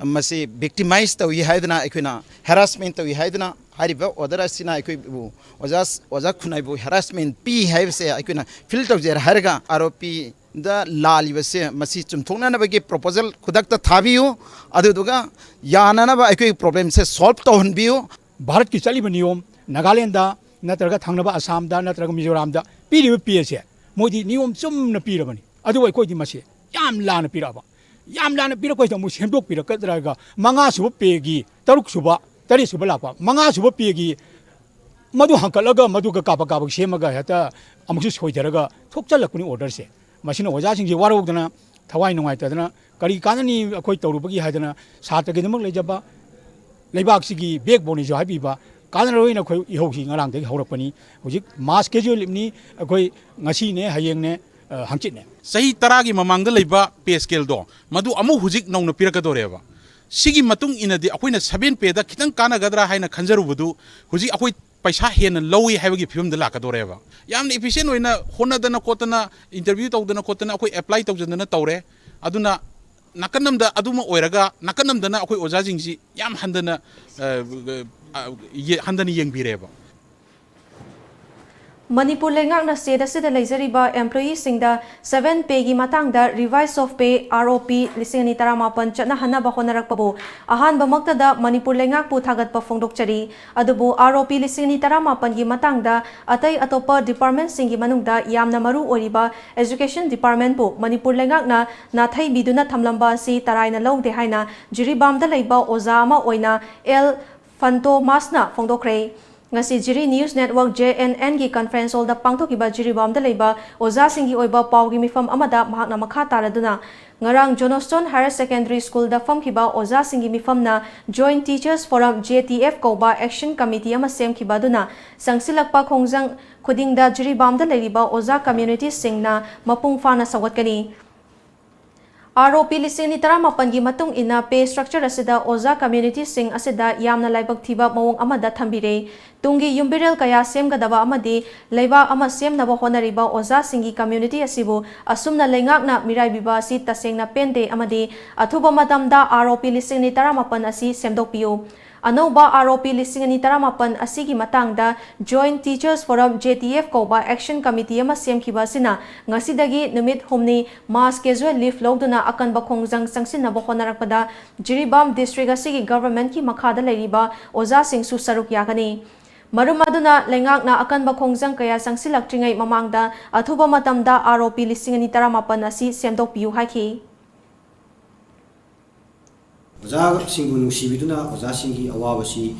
masi victimize tawi haidana ekuna harassment tawi haidana hariba odara sina ekoi bu oza khunai bu harassment pi haibse ekuna filter jer harga ROP the lali wase masi chumthongna na bagi proposal khudakta thabiyu aduduga yana ba ekoi problem se solve to honbiyu Bharat की चली नियम नागालैंड नत्रगा थंगनबा असम नत्रगा मिजोराम पीरिब पीसे मोदी नियम चुम्न पीरबनी अदु अखोइदि मसे याम लाना पीरबा याम लाना पीरकोइ तमु सेमदोक पीरकद्रागा मंगा सुब पेगी तरुक सुब तरी सुब लापा मंगा सुब पेगी मधु हंकलगा मधु का कापा कापा सेमगा हेता अमुसु सोइदरगा थोकचलकनी ऑर्डर से मसिन ओजासिंग वारोदना थवाई नुंगाइतदना करी काननी अखोई तौरुबगी हाइदना सात्रगिदमक लेजबा लेबाकसिगी बेकबोन जो हाइबिबा कानरोइना अखोई इहौसी ngarangdagi हौरपनी हुजिक मास कैजुअल लिपनी अखोई ngasi ne hayeng ne hangchit ne सही तरागी ममांगदा लेबा पे स्केल दो मधु अमु हुजिक नौना पिरकदोरेबा सिगी मतुंग इनदी अखोइना 7 पेदा खितंग कानागदरा हाइना खंजरुबदु हुजिक अखोई पैसा हेन लौई हाइबगी फिल्म द लाकदोरेबा यामन एफिशिएंट होइना होनदना कोतना इंटरव्यू तौदना कोतना अखोई अप्लाई तौजनदना तौरे अदुना नाकनमदा अदुमा ओइरगा नाकनमदना अखोई ओजाजिंगसी याम हंदना हंदना येंगबिरेबा Manipur lengakna state asida leizariba employee singda 7 pay gi matangda revise of pay ROP 2018 chatna hanaba honarakpabu ahan bamakta da Manipur lengak pu thagat pa phongdokchari adubu ROP 2018 gi matangda atai atopa department singi manungda yamna maru oriba education department pu Manipur lengakna nathai biduna thamlamba si taraina longde haina jiribamda leiba oza ama oina L Fanto Masna phongdokre ngasi jiri news network JNN gi conference hall da pangthokiba jiribam da leiba oza singi oiba pawgi mifam amada mahakna makha taraduna ngarang Johnston Higher Secondary School da famkiba oza singi mifamna Joint Teachers Forum JTF koba action committee ama semkiba duna sangsilakpa khongjang khudingda jiribam da leiba oza community singna mapung fana sawatkani ROP 2018 gi matung ina pay structure asida oza community sing asida yamna laibak thiba mawong amada thambire tungi yumbirel kaya semgadaba amadi leiba ama semnaba honariba oza singi community asibu asumna lengakna mirai biba si tasengna pende amadi athuba matamda ROP 2018 asi semdokpiu Anoba ROP 2018 asigi matangda Joint Teachers Forum JTF koba action committee ama semkiba sina ngasidagi numit humni mass casual leave logduna akanba khongjang sangsinaba honarakpada Jiribam district asigi government ki makhada leiriba oza singsu saruk yakani Marum aduna lengakna akanba khongjang kaya sangsilaktingai mamangda athuba matamda ROP 2018 asi semdokpiu haiki oza singbu nungsibiduna oza singi awabasi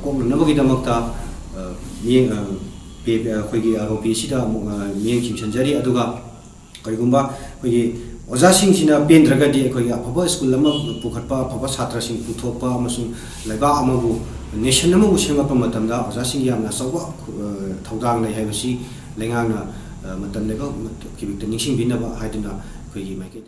koknanabagidamakta miyeng khoi ROP sida miyeng chimchanjari aduga karigumba khoi oza singsina pendragadi khoi afaba school lama pukhatpa afaba chhatra sing puthokpa amasung laiba amabu nation amabu semapa matamda oza singi amna sawa thaudang lai haibasi lengangna matam leba kibikta ningsing binaba haiduna khoi maike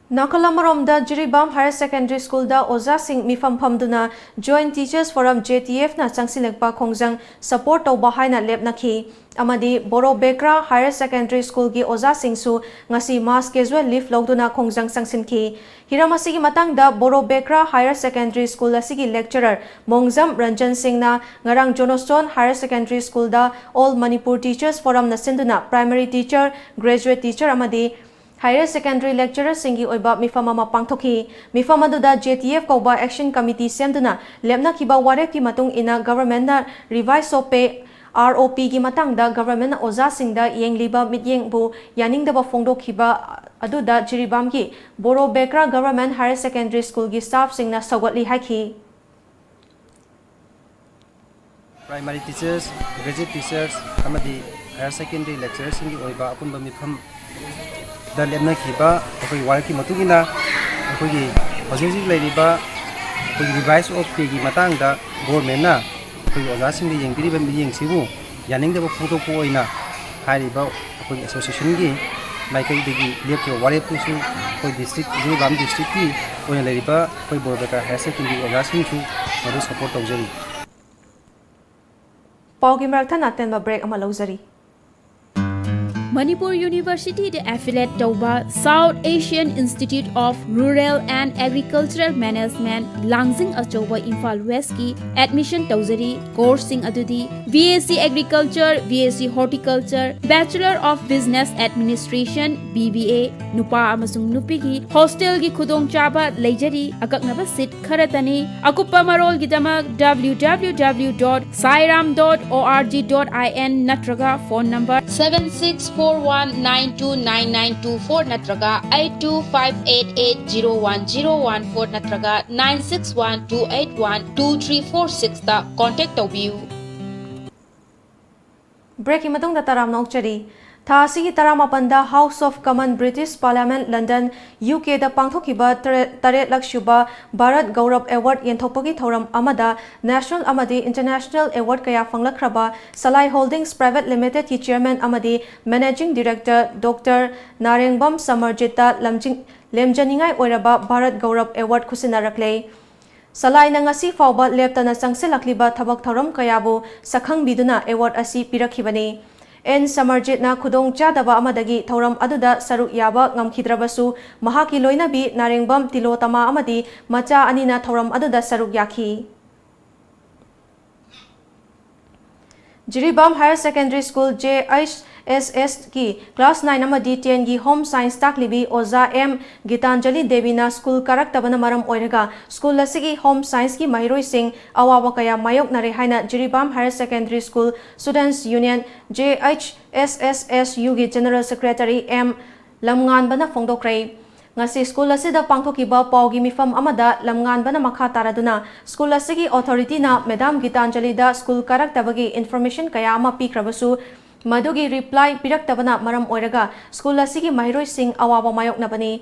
Nakalamarom da Jiribam Higher Secondary School da oza sing mifam phamduna Joint Teachers Forum JTF na changsilekpa khongjang support tawba haina lepnakhi amadi Boro Bekra Higher Secondary School gi oza singsu ngasi mass casual leave logduna khongjang sangsinki hiramasi gi matangda Boro Bekra Higher Secondary School asigi lecturer Mongjam Ranjan Singh na ngarang Johnston Higher Secondary School da All Manipur Teachers Forum na sinduna primary teacher graduate teacher amadi Higher Secondary Lecturer Singi Oiba Mifama Mapangthoki Mifama Duda JTF Koba Action Committee Semduna Lemna Kiba Warek ki matung ina government na revise so pay ROP gi matang da government na oza singda yengliba mityeng bu yaning da ba phongdo khiba aduda Jiribam ki Boro Bekra Government Higher Secondary School gi staff singna sawatli haiki Primary teachers graduate teachers amadi higher secondary lecturers singi oiba apunba mifam da lemna khiba akoi warki matugina akoi hojiji leiriba akoi revise of pay gi matang da government na akoi oza sing gi yengpiriba miyeng sibu yaning da photo ko oina hariba akoi association gi maikai degi lepke ware pusu akoi district Jiribam district ki oina leiriba akoi Borbeka higher secondary oza sing chu modu support tawjari Paugi Marathan atenba break ama lawjari Manipur University de affiliate Tauba South Asian Institute of Rural and Agricultural Management Langjing Achoba Imphal West ki admission Tauzari coursing adudi VAC Agriculture VAC Horticulture Bachelor of Business Administration BBA Nupa amasung nupi gi hostel gi khudong chaba leijari akaknaba seat kharatani akupa marol gi damak www.sairam.org.in natraga phone number 76 9641929924 natraga 8258801014 natraga 9612812346 ta contact tawbiu. Breaking matong da taram nokchari. Tha asigi taramapanda House of Commons British Parliament London UK da pangthokiba taret lakshuba Bharat Gaurav Award yenthokpagi thoram amada National amadi International Award kaya fanglakhraba Salai Holdings Private Limited ki Chairman amadi Managing Director Dr. Narengbam Samarjita lemjaningai oiraba Bharat Gaurav Award khusinaraklei. Salai na ngasi fawba leptana sangsilakliba thabak thoram kayabu sakhang biduna award asi pirakhibani. N Samarjit na khudong chadaba amadagi thoram aduda saruk yaba ngamkhidrabasu mahaki loinabi Narengbam Tilotama amadi macha anina thoram aduda saruk yakhi. Jiribam Higher Secondary School JHSS ki class 9 amadi 10 gi home science taklibi Oza M Gitanjali Devi na school karak tabana maram oiraga school asigi home science ki mahiroi sing awawa kaya mayok nare haina Jiribam Higher Secondary School Students Union JHSSSU gi General Secretary M Lamngan bana fongdokrai. Ngasi school asida pangthokiba paugi mifam amada lamngan bana makha taraduna school asigi authority na Madam Gitanjali da school karak tabagi information kaya ama pikrabasu madugi reply pirak tabana maram oiraga school asigi mahiroi sing awawa mayok nabani.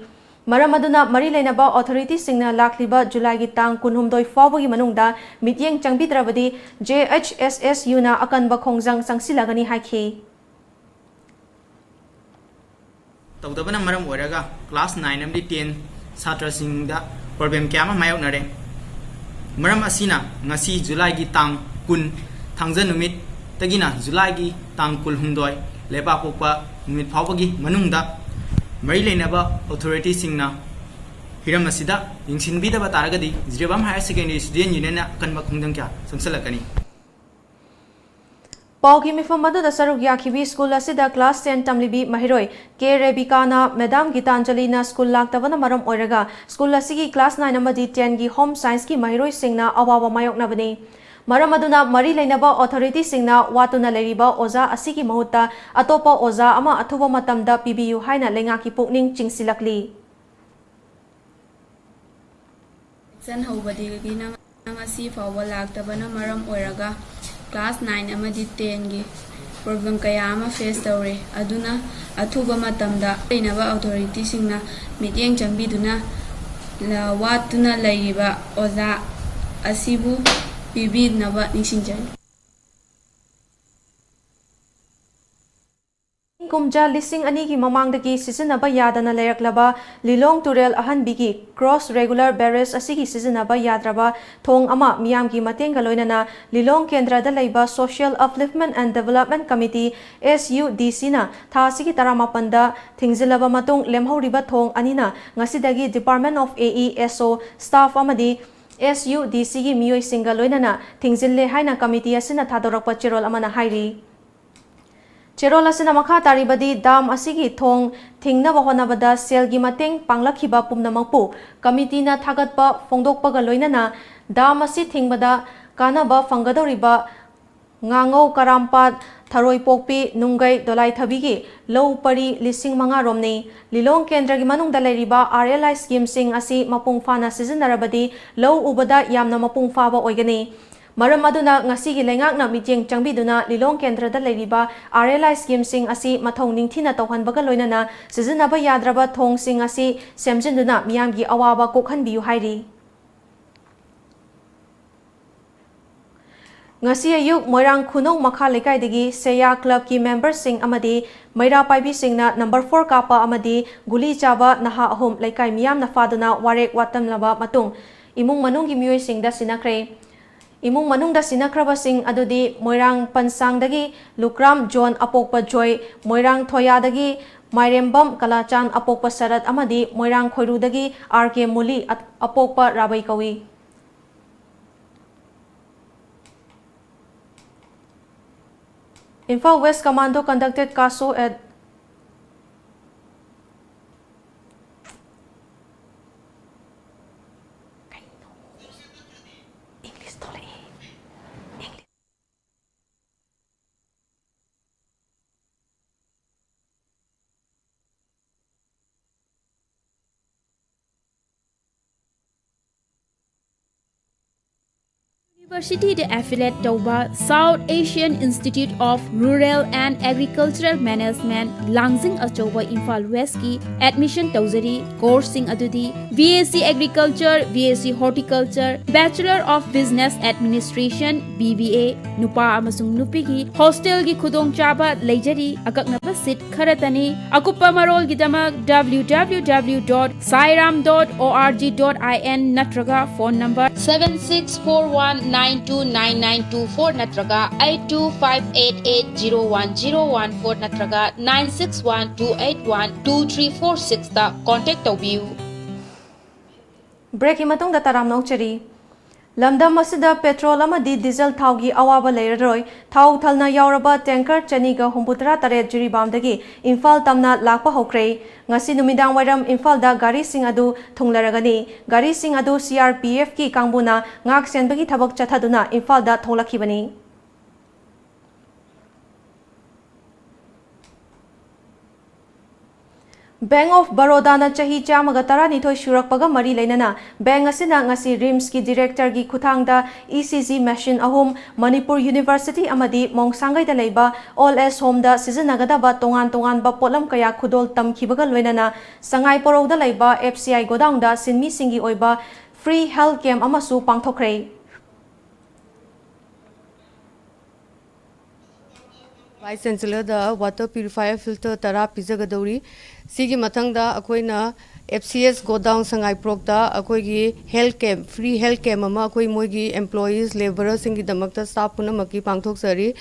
Maram aduna mari leinaba authority singna lakliba July gi tang kunhumdoi fawbagi manungda mityeng changbidrabadi JHSSU na akanba khongjang sangsilagani haikhi. तौदबना मरम ओरगा class 9 अमदी 10 छात्र सिंगदा problem क्या मायक नरे मरम असिना ngasi July gi tang kun thangja numit tagina July gi tang kul humdoi leba kokpa numit phawbagi manungda mari leinaba authority singna hiram asida yingsinbi da bataragadi Jiribam Higher Secondary Student Union na kanba khungdang kya samsalakani. Paugi mifam da saruk yakhibi school asida class 10 tamlibi mahiroi K Rebecca na Madam Gitanjali na school laktabana maram oiraga school asigi class 9 amadi 10 gi home science ki mahiroi singna awawa mayok nabani. Maram aduna mari leinaba authority singna watuna leriba oza asigi mahutta atopa oza ama athuba matamda PBU haina lenga ki pukning chingsilakli. San hobadi gi ngasi fawwa laktabana maram oiraga class 9 amadi 10 gi problem kaya ama face tawre aduna athuba matamda leinaba authority singna mityeng changbiduna watuna laiba oza asibu pibidnaba ningsingjai. Kumja lising ani ki mamangdagi sisinaba yadana layraklaba Lilong Turel ahanbigi cross regular barriers asigi sisinaba yadraba thong ama miyam ki matenga loinana Lilong Kendra da laiba Social Upliftment and Development Committee SUDC na thasigi taramapanda thingzilaba matung lemhoriba thong anina ngasidagi Department of AESO staff amadi SUDC gi miyoi singa loinana thingzille haina committee asina thadorakpa chirol amana hairi. Cherol asina makha taribadi dam asigi thong thingna bahonabada selgi mateng panglakhiba pumnamangpu committee na thagatpa fongdokpaga loinana dam asi thingbada kanaba fangadoriba ngangau karampat tharoi pokpi nungai dolai thabigi low pari lising manga romni Lilong Kendra gi manungda leriba RLI scheme sing asi mapung fana sizinarabadi low ubada yamna mapung faba oigani. Maram aduna ngasigi lengak na mityeng changbiduna Lilong Kendra da leriba RLI scheme sing asi mathong ningthina tawhanbaga loinana sizinaba yadraba thong sing asi semjinduna miyamgi awaba kokhanbiu hairi. Ngasi ayuk Moirang Khunong Makha Lekaidagi Seya Club ki members sing amadi Maira Paibi sing na number 4 kapa amadi guli chaba naha ahum lekai miyam na faduna warek watam laba matung imung manung gi miyoi sing da sinakre. Imung manungda sinakraba sing adudi Moirang Pansangdagi Lukram John Apokpa Joy Moirang Thoyadagi Mairembam Kalachan Apokpa Sarat amadi Moirang Khoirudagi RK Muli Apokpa Rabai Kawi. Imphal West Commando conducted CASO at University de affiliate tauba South Asian Institute of Rural and Agricultural Management Langzing Achoba Imphal West ki admission tauzari course sing adudi BSc Agriculture, BSc Horticulture, Bachelor of Business Administration BBA nupa amasung nupi ki hostel gi khudong chaba leijari akaknaba seat kharatani akupa marol gi damak www.sairam.org.in natraga phone number 7641929924 natraga 8258801014 natraga 9612812346 ta contact taubiu. Break imatong da taram nokchari. Lamdam asida petrol amadi diesel thaugi awaba leiraroi thau thalna yauraba tanker chaniga humputra tare jiribamdagi Imphal tamna lakpa hokre ngasi numidang wairam Imphal da gari sing adu thunglaragani gari sing adu CRPF ki kangbuna ngak senbagi thabak chathaduna Imphal da tholakhibani. Bank of Baroda na chahi chamaga taranithoi shurakpaga mari leinana bank asina ngasi RIMS ki director gi khuthangda ECG machine ahum Manipur University amadi Mongsangai da leiba All as Home da sizinnagadaba tongan ba polam kaya khudol tamkhibaga loinana Sangai Porou da leiba FCI godown da sinmi singi oiba free health camp amasu pangthokre. Vice Chancellor the water purifier filter tara pizagadori sigi mathangda akoina FCS godown sangai prokta akoigi health camp free health camp ama akoi moigi employees laborers singi damakta staff punamaki pangthok sari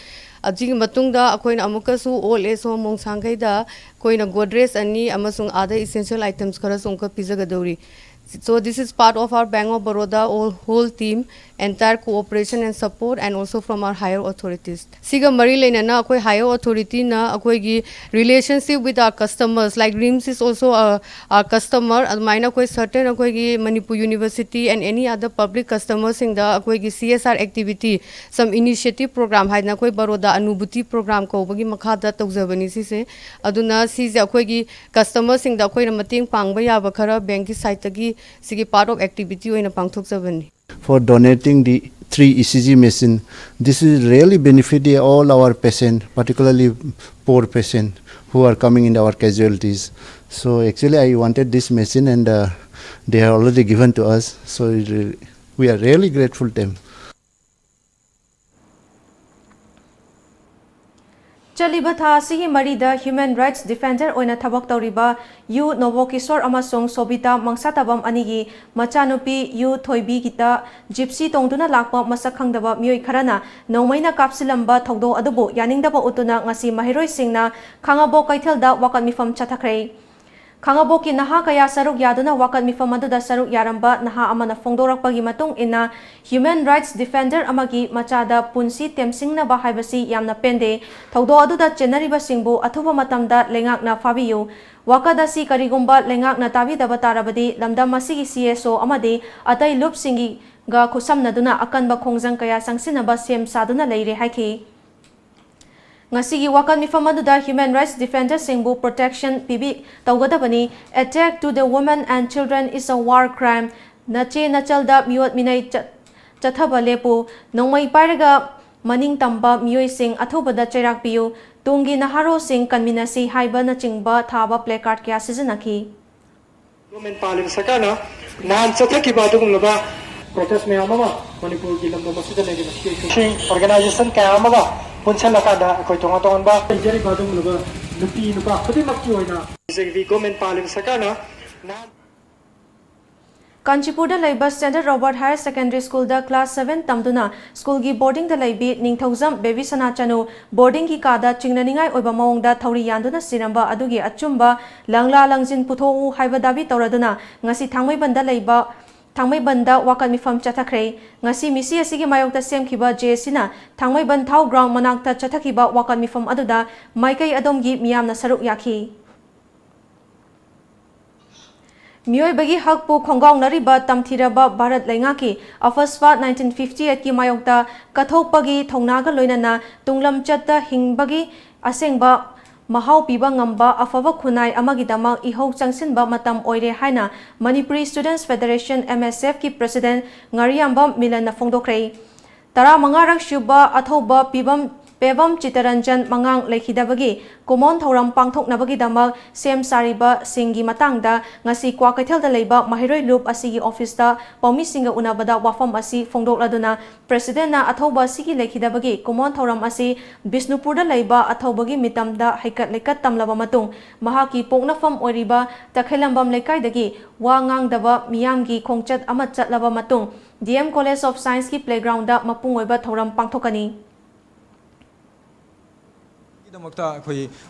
ajigi matungda akoina amukasu all age home mongsangai da koina godres ani amasung other essential items khara songka pizagadori. So this is part of our Bank of Baroda whole team, entire cooperation and support, and also from our higher authorities. Siga mari lena na akoi higher authority na akoi gi relationship with our customers. Like RIMS is also our customer. Almaina akoi certain akoi gi Manipur University and any other public customers in the akoi gi CSR activity, some initiative program. Hai na akoi Baroda Anubhuti program ko bagi makhada tauzabani si se. Aduna si akoi gi customers in the akoi na mating pangbaya bakhara bank ki site gi sigi part of activity oina pangthok sabani. For donating the 3 ECG machine, this is really benefiting all our patients, particularly poor patients who are coming in our casualties. So actually I wanted this machine and they have already given to us. So we are really grateful to them. Chaliba tha sihi marida human rights defender oina thabak tawriba yu Novokishor amasung Sobita Mangsatabam anigi machanupi yu Thoibi kita gypsy tongduna lakpa masak khangdaba mioi kharana nongmaina kapsilamba thogdo adubu yaningdaba utuna ngasi mahiroi singna khangabo kaithelda wakat mifam chathakhrei. Khangabo ki naha kaya saruk yaduna wakat mifam aduda saruk yaramba naha amana fongdorakpagi matung ina human rights defender amagi machada punsi temsingna ba haibasi yamna pende thogdo aduda chenariba singbu athuba matamda lengakna fabiyu wakadasi karigumba lengakna tabidaba tarabadi lamdam masigi CSO amadi atai lup singi ga khusamnaduna akanba khongjang kaya sangsinaba sem saduna leire haiki. Ngasigi wakan mifam aduda human rights defender singbu protection pibi tawgadabani attack to the women and children is a war crime nache nachalda miot minai chathaba lepu nongmai pairaga maning tamba mioi sing athubada chairak piu tungi naharo sing kanminasi haiba na chingba thaba placard kya sizinaki. Government palim sakana nan chathaki badugum laba protest me amama Manipur ki lamda masjid ne ki organization ka amama punchal lakada koi tonga tongan ba jeri badung laba nupi nupa khudi makki hoina the government palim sakana nan Kanchipurda Laiba Standard Robert Higher Secondary School da class 7 tamduna school gi boarding da laibi ningthauzam baby sanachanu boarding ki kada chingnaningai oiba maungda thauri yanduna sinamba adugi achumba langla langjin puthou haiba dabi tawraduna ngasi thangmai banda laiba thangmai banda wakat mifam chathakhrei ngasi misi asigi mayokta semkhiba JSina thangmai ban thau ground manakta chathakhiba wakat mifam aduda maikai adomgi miyamna saruk yakhi. Mioi bagi hakpu khongaung nariba tamthiraba Bharat Laingaki Afaswa 1958 ki mayokta kathokpagi thongnaga loinana tunglam chatta hingbagi asengba mahau piba ngamba afaba khunai amagidama ihau changsinba matam oire haina Manipuri Students Federation MSF ki president Ngariamba Milan na phongdokrei. 15 suba athoba Pevam Chitaranjan Mangang Lekhidabagi, Kumon Thoram Pangthok Nabagi Damak, Sem Sariba, Singi Matangda, Ngasi Kwakatel the Leba, Mahiroi Loop Asigi Officer, Pomi Singa Unabada, Wafam Asi, Fongdok Laduna, President na Athoba Sigi Lekhidabagi, Kumon Thoram Asi, Bisnupurda Leba, Athobagi Mitamda, Haikat Lekat Tamlaba Matung, Mahaki Pongnafam Oriba, Takhelambam Lekai Dagi, Wangang Daba, Miyamgi, Kongchat Amatsat Laba Matung, DM College of Science ki Playground da Mapung Weba Thoram Pangthokani.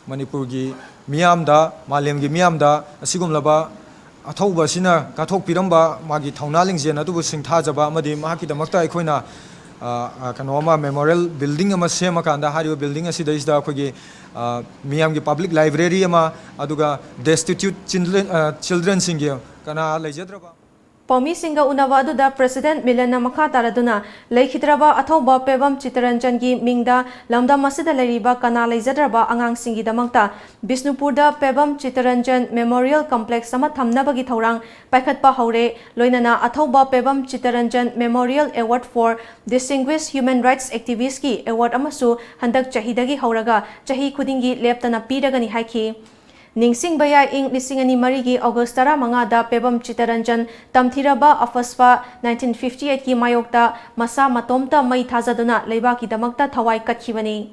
Manipurgi Miamda, Malemgi Miamda, Sigumlaba, Atoba Sina, Katok Piramba, Magi Taunaling Zena, Dubusing Tajaba, Madi Maki the Makta Equina, Kanoma Memorial Building, a Masemakanda, Hario Building, a Sidais da Kogi, Miamgi Public Library, Aduga, Destitute Children Singing, Kana Lejadraba. Pomi Singa Unavadu da President Milena Makataraduna, Lekitraba Athoba Pevam Chitaranjangi Mingda, Lamda Masida Leriba Kanalai Zadraba Angang Singi Damangta, Bisnupurda Pevam Chitaranjan Memorial Complex Samathamnabagi Taurang, Paikatpa Haure, Loinana Athoba Pevam Chitaranjan Memorial Award for Distinguished Human Rights Activist ki Award Amasu, Handak Chahidagi Hauraga, Chahi Kudingi Leptana Pidagani Haiki. Ningsing Baya ing Lisingani Marigi Augustara Mangada Pebam Chitaranjan Tamthiraba Afaspa 1958 ki Mayokta Masa Matomta Mai Thazaduna Leibaki Damakta Thawai Katkibani.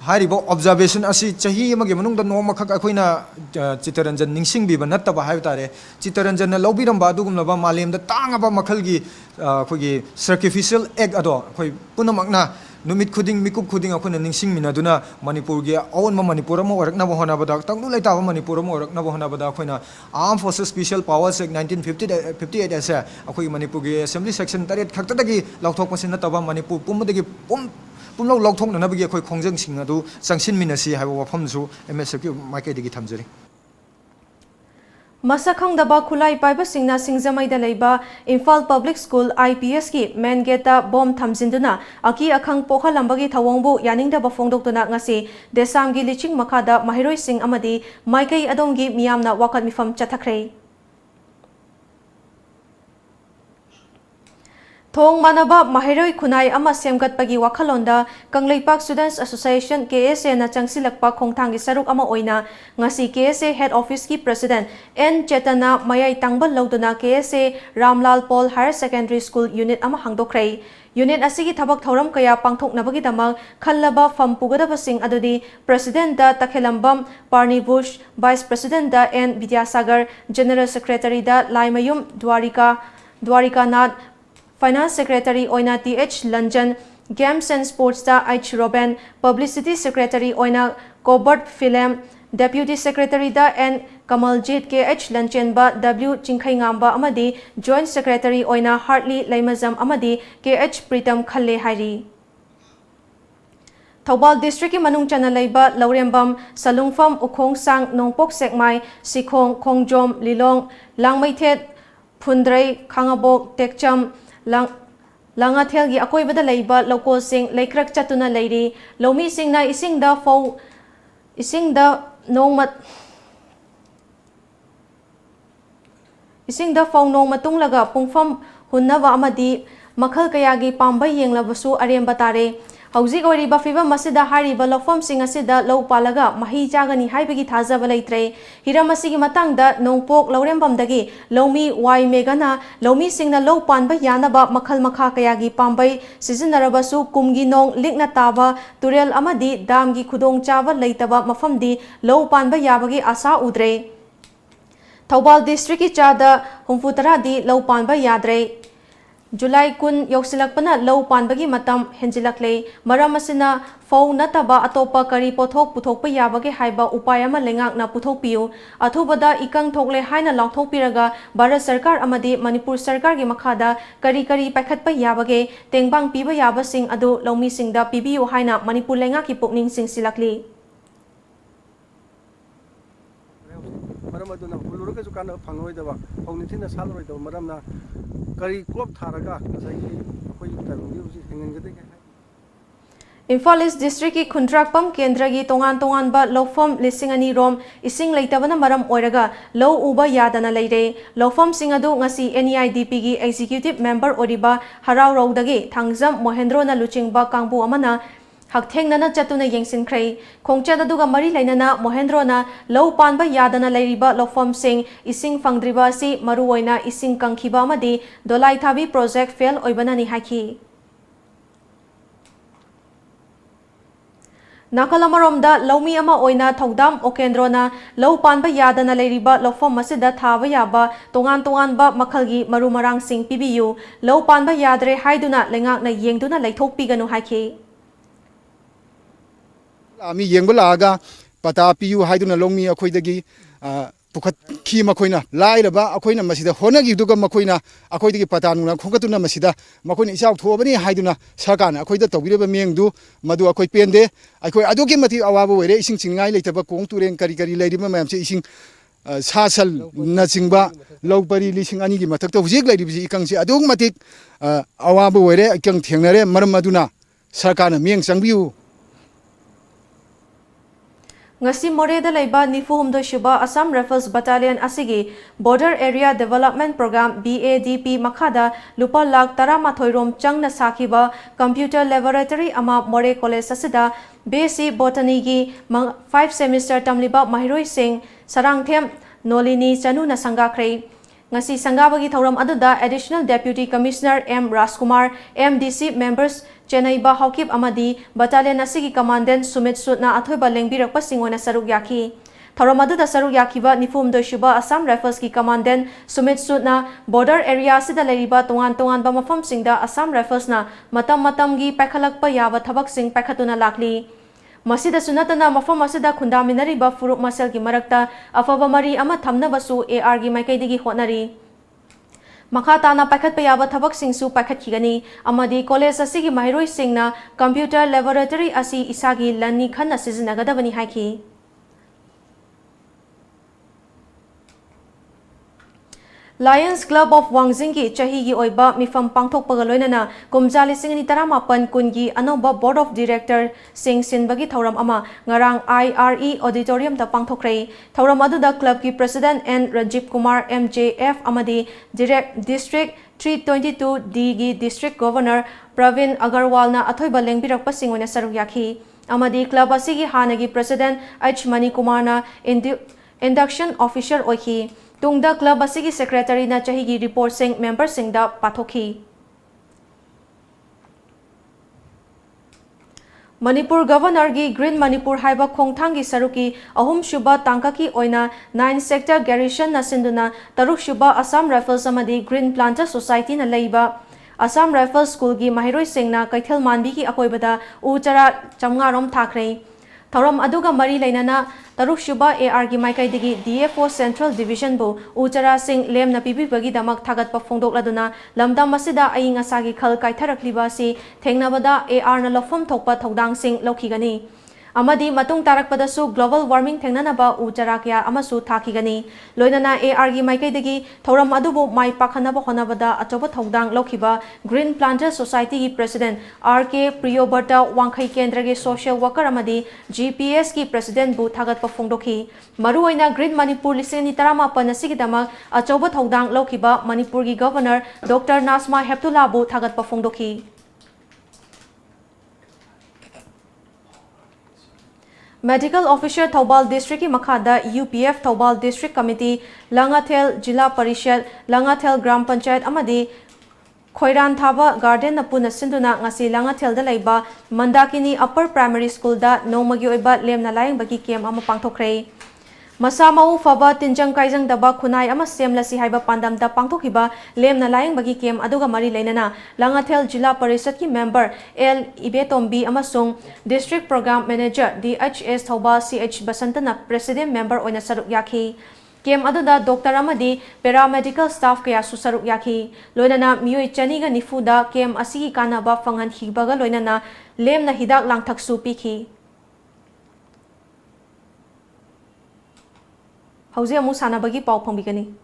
Haribo observation asi chahi amagi manungda noma khak akoina Chitaranjan ningsing biba nattaba haibtare Chitaranjan na lobiramba dugumlaba malemda tangaba makhalgi khogi sacrificial egg ado khoi punamakna numit khuding mikup khuding akhona ningsing minaduna Manipur gi awan ma Manipur ma warakna bo hona bada tangnu laita ba Manipur ma warakna bo hona bada akhona Armed Forces Special Powers Act 1958 asa akhoi Manipur gi Assembly Section 8 khakta dagi lauthok pasina taba Manipur pumdagi Pumlo Lokthok Nabagi Koi Kongjang Singadu, Sangshin Minasi, have a Pomsu, MSQ, Mike Digi Tamzeri. Masakang daba Kulai Piper Singna Singzamai da Leba, Infal Public School IPS ki Mengeta Bom Tamzinduna, Aki Akang Poka Lambagi Tawongbu, Yaning da Bafongdok Dona Ngasi, Desamgi Liching Makada, Mahiroi Sing Amadi, Maikai Adongi Miamna Wakat Mifam Chatakre. Thong Manaba Mahiroi Kunai Ama Semgat Pagi Wakalonda, Kangleipak Students Association KSA na Changsilakpa Kongtangi Saruk Ama Oina, Ngasi KSA Head Office ki President N Chetana Mayai Tangbal Lauduna KSA Ramlal Paul Higher Secondary School Unit Ama Hangdokre. Unit asigi thabak thoram kaya pangthok nabagi damag khallaba fam pugadaba sing adudi President da Takhelambam Parni Bush, Vice President da N Vidyasagar, General Secretary da Laimayum Dwarika Nath, Finance Secretary Oina TH Lanjan, Games and Sports da H Robin, Publicity Secretary Oina Cobert Philem, Deputy Secretary da N Kamaljit KH Lanchenba W Chingkhai Ngamba Amadi, Joint Secretary Oina Hartley Laimazam Amadi, KH Pritam Khalle Hairi. Thobal District ki Manung Chana Laiba, Laurembam, Salungfam, Ukong Sang, Nongpok Sekmai, Sikhong, Kongjom, Lilong, Langmaithet, Phundrai, Khangabok, Tekcham, Langathel gi akoi bada leiba local sing laikrak chatuna leiri lomi sing na ising da fau nong matung laga pungfam hunnawa amadi makhal kaya gi pambai yenglabasu arem batare Hauzik Oriba Fiba Masida Hariba Lofam Singasida Low Palaga, Mahi Jagani Haibigi Taza Valaitre, Hiramasigi Matangda, Nongpok, Laurembam Dagi, Lomi, Y Megana, Lomi Singna Low Panba Yanaba, Makal Makakayagi Pambai, Sizanarabasu, Kumgi Nong, Likna Taba, Turel Amadi, Damgi Kudong Chava, Laitaba, Mafamdi, Low Panba Yabagi Asa Udre. Thobal District Chada, Humfutaradi, Low Panba Yadre. July kun yoksilakpana low panbagi matam henjilakle maramasina fau nataba atopa kari pothok puthokpa yabage haiba upayama lengak na puthok piu athubada ikang thokle haina longthok piraga Bharat Sarkar amadi Manipur Sarkar gi makhada kari paikhatpa yabage tengbang piba yaba sing adu lomi singda pibiu haina Manipur lengak ki pukning sing silakli maram aduna huluraga jukana phangoi daba hongni thina salroi daba maramna kari crop tharaga sai khoi tarungi usi hengengede Imphal East District ki Khundrakpam Kendra gi tongan ba lofam lising ani rom ising leitabana maram oiraga low uba yadana leire lofam singadu ngasi NEIDP gi executive member oriba harau raudagi thangjam Mohendro na luchingba kangbu amana hakthengna chatuna yengsinkrei khongcha daduga mari lainana Mohendro na low panba yadana leiriba lofam sing ising fangdriba si maruoina ising kangkhiba amadi dolai thabi project fail oibana ni haki Nakalamaromda Lomi ama oina Togdam Okendrona Low Panba Yadana Leriba Lofom Masida Thava Yaba Tongan ba Makalgi Marumarang Sing PBU Low Panba Yadre Haiduna Lengak na Yengduna Laitok Piganu Haki Ami Yengbalaga Pata PU Haiduna Lomi Akoidagi Pukat Ki Makoina Lairaba Akoina Masida Honagi Duga Makoina Akoidagi Patanuna Kokatuna Masida Makoni Isao Tobani Haiduna Sakana Akoida Tobiraba Mengdu Madu Akoi Pende Akoi Adoki Mati Awabu Were Ising Singai Letaba Kong Turen Karikari Lady Mam Ising Sasal Nasingba Lopari Lising Anigi Matak Zik Lady Ikansi Adong Matik Awabu Were Kang Tenere Maramaduna Sakana Meng Sangbiu Ngasi Moreda Laiba Nifuhumdo Shuba Assam Rifles Battalion Asigi Border Area Development Program BADP Makada Lupa Lak Tarama Thoirom Changna Sakiba Computer Laboratory Ama More College Asida BSc Botany gi 5 semester Tamliba Mahiroi Singh Sarangthem Nolini Chanu na Sangakrei Ngasi Sangabagi Thoram Aduda Additional Deputy Commissioner M Raskumar MDC members Chennai ba Hawkip Amadi Battalion Asigi Commandant Sumit Sutna Athoiba Lengbirak Pasingona Saruk Yaki Thoramadu da Saruk Yakiba Nifum do Shuba Assam Rifles ki Commandant Sumit Sutna Border Area Sida Leriba Tongan ba Mafam Singda Assam Rifles na Matam gi Pakhalakpa Yaba Thabak Sing Pakhatuna Lakli Masida Sunatana Mafam Masida Kundaminari ba Furuk Masel ki Marakta Afaba Mari ama Thamna basu AR gi Maikaidigi Hotnari Makhatana Pakhat Payaba Thabak Singsu Pakhat Kigani Amadi College Asigi Mahiroi Singna Computer Laboratory Asi Isagi Lani Khanna Sizinagadabani Haki Lions Club of Wangzingi Chahigi Oiba Mifam Pangthok Pagaloinana Kumjali Singini Taramapan Kungi Anoba Board of Director Sing Sinbagi Thoram Ama Ngarang IRE Auditorium da Pangthokrei Thoram Aduda Club ki President N Rajib Kumar MJF Amadi District 322D gi District Governor Pravin Agarwal na Athoiba Lengbirak Pasingona Saruk Yaki Amadi Club Asigi Hanagi President H Mani Kumar na Induction Officer Oiki Tungda Club Asigi Secretary na Chahigi Report Sing Member Sing da Pathoki Manipur Governor gi Green Manipur Haiba Khongthangi Saruki Ahum Shuba Tangkaki Oina 9 Sector Garrison na Sinduna Taruk Shuba Assam Rifles Amadi Green Planter Society na Leiba Assam Rifles School gi Mahiroi Sing na Kaithel Manbi ki Akoibada Uchara Chamngarom Thakrei Thoram Aduga Mari Lainana Taruk Shuba AR gi Maikaidigi DFO Central Division bu Uchara Sing Lem na Pibi Bagi Damak Thagat pa Phongdok Laduna Lamdam Masida Aing Asagi Khal Kaitharakliba si Thengnabada AR na Lofam Thokpa Thodang Sing Lokhigani Amadi Matung Tarakpadasu Global Warming Thengnanaba Uchara kya amasu Thakigani Loinana AR gi Maikaidigi Thoram Adubu Mai Pakhanaba Honabada Achoba Thodang Lokhiba Green Planter Society gi President RK Priyoberta Wangkhai Kendra gi Social Worker Amadi GPS ki President bu Thagat pa Phongdokhi Maruoina Green Manipur Liseni Tarama Panasigi Damak Achoba Thodang Lokhiba Manipur gi Governor Dr Nasma Heptullah bu Thagat pa Phongdokhi Medical Officer Thobal District ki Makhada UPF Thobal District Committee Langathel Jilla Parishad Langathel Gram Panchayat Amadi Khoiran Thaba Garden na Puna Sinduna ngasi Langathel da Laiba Mandakini Upper Primary School da Nomagi Oiba Lemna Layang Bagi Kem ama Pangthokhrei Masamau Faba Tinjang Kaijang Daba Khunai ama Semlasi Haiba Pandam da Pangthokhiba Lemna Layang Bagi Kem aduga mari leinana Langathel Jilla Parishad ki member L Ibetombi amasung District Program Manager DHS Thoba CH Basantana President member oina saruk yaki Kem aduda Dr. Amadi paramedical staff kaya susaruk yaki loinana miyoi chaniga nifuda kem asigi kanaba phangan hibaga loinana lemna hidak langthaksu pikhi Hauze amu sanabagi pau phambigani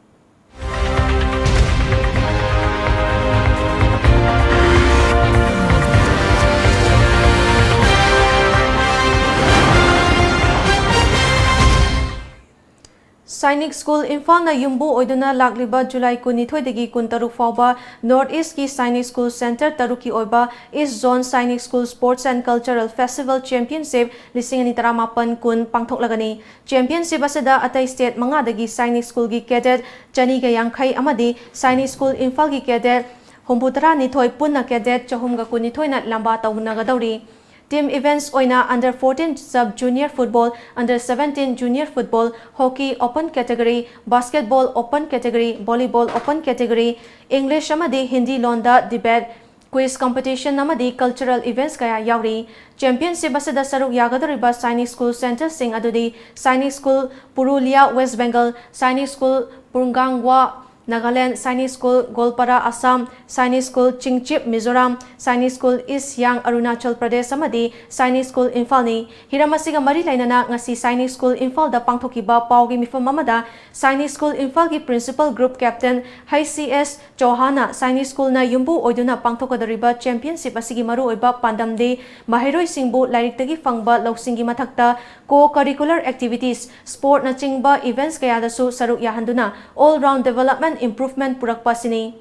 Sainik School Imphal Yumbu Oiduna Lakliba July Kunithoi Kuntaruk Fauba North East Ki Sainik School Center Taruki Oiba East Zone Sainik School Sports and Cultural Festival Championship Lisingani Taramapan Kun Pangthok Lagani Championship Asada Atai State Mangadagi Sainik School Gi Cadet Chani Gayangkai Amadi Sainik School Imphal Gi Cadet Hombutara Nithoi Punna Cadet Chahumga Kunithoi Nat Lamba Taunagadauri Team events oina under 14 sub junior football, under 17 junior football, hockey open category, basketball open category, volleyball open category, English amadi Hindi londa debate, quiz competition amadi cultural events kaya yauri. Championship asada saruk yagadariba Sainik School Center sing adudi Sainik School Purulia West Bengal, Sainik School Purungangwa Nagaland, Sainik School Golpara Assam, Sainik School Chingchip Mizoram, Sainik School East Yang Arunachal Pradesh amadi Sainik School Imphal ni hiramasiga mari lainana ngasi Sainik School Imphal da pangthokiba paugi mifam amada Sainik School Imphal gi principal group captain Hai CS Chauhana Sainik School na yumbu oiduna pangthokadariba championship asigi maru oiba pandamde mahiroi singbu lairik tagi fangba lausingi mathakta co-curricular activities sport na chingba events kaya dasu saruk yahanduna all round development improvement purakpa sini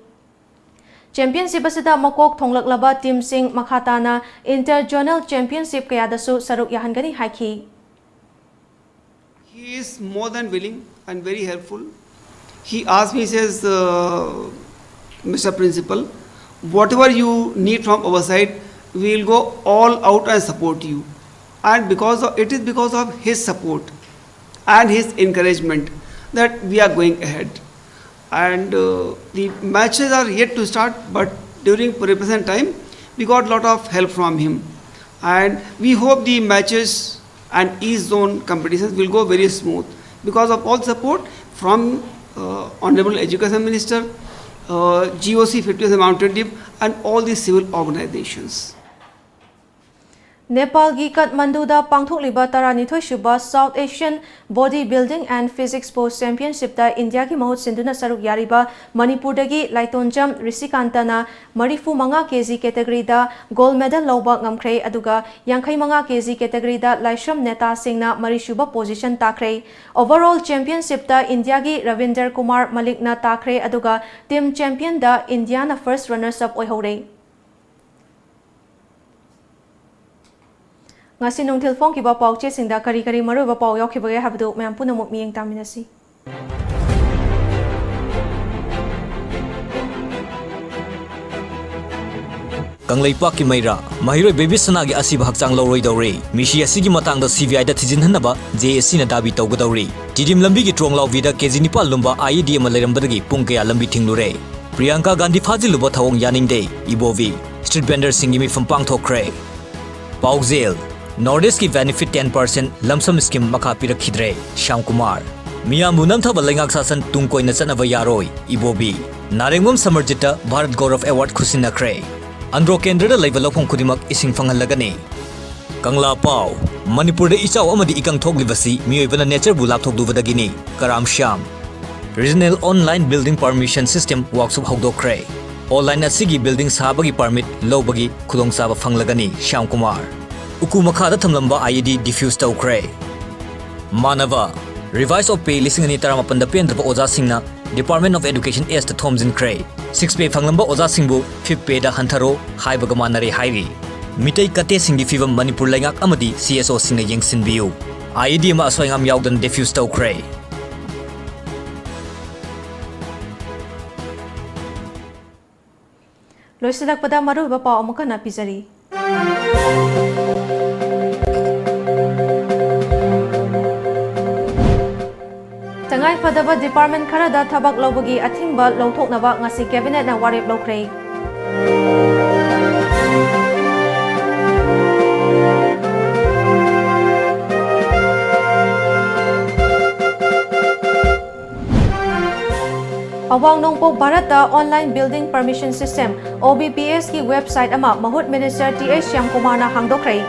Championship asida makok thonglaklaba team sing makhatana interjournal championship kaya dasu saruk yahangani haiki He is more than willing and very helpful. He asked me, he says, Mr. Principal, whatever you need from our side, we will go all out and support you. And it is because of his support and his encouragement that we are going ahead. And the matches are yet to start, but during present time, we got a lot of help from him. And we hope the matches and East Zone competitions will go very smooth because of all support from Honorable Education Minister, GOC 50th Mountain Deep, and all the civil organizations. Nepal gi Kathmandu da pangthokliba taranithoi suba South Asian Bodybuilding and Physics Post Championship da India ki mahut sinduna saruk yariba Manipur dagi Laitonjam Risikantana Marifu manga kg category da gold medal loba ngamkhrei aduga yankhai manga kg category da Laishram Neta Singna Marishuba position takhrei overall championship da India gi Ravinder Kumar Malik na takhrei aduga team champion da India na first runners up oihore Ngasi nungthil phone ki ba pau che singda kari maru ba pau yok khibage habdu mayam punamuk miyeng taminasi Kanglaipak ki maira mahiroi bebisana gi asiba hakchang loroi dore mishi asigi matang da CVI da thijin hanaba JSC na dabi tawgadori tidim lambi gi trong law vida KG nipal lumba IED ma leirambadagi pung kaya lambi thinglure Priyanka Gandhi Fajiluba thawong yaningde ibovi street vendor singi mi fampang thokre Paugzel Nordisk ki benefit 10% lamsam scheme makha pirakhidre Shyam Kumar Miyamu namthaba lengak sasan tungkoi na chanaba yaroi ibobi Narengom Samarjita Bharat Gaurav Award khusinakre Andro Kendra da leiba lophong khudimak ising fanghallagani Kangla Pau Manipur da ichaw amadi ikang thoglibasi miyoibana nature bu lapthokdubadagini Karam Shyam Regional Online Building Permission System workshop hawdokre Online asigi building sabagi permit lobagi khulong saba fanglagani Shyam Kumar Uku makhada thamlamba IED diffuse tawkre Manava Revise of pay lisingani taramapanda pendrapa oza singna Department of Education S ta thomjin kre 6 pay fanglamba oza singbu 5 pay da hantharo haibaga manare hairi Mitai kate singi fivam Manipur laingak amadi CSO singna yengsin biu IED ma aswangam yaugdan diffuse tawkre Loisilak pada maru ba pau amuka na pizari Tangai fadaba department kharada thabak lobagi athingba lawthoknaba ngasi cabinet na warep lawkhrei Awang nongpo Bharata Online Building Permission System OBPS ki website ama Mahut Minister TH Shyam Kumar na hangdokhrei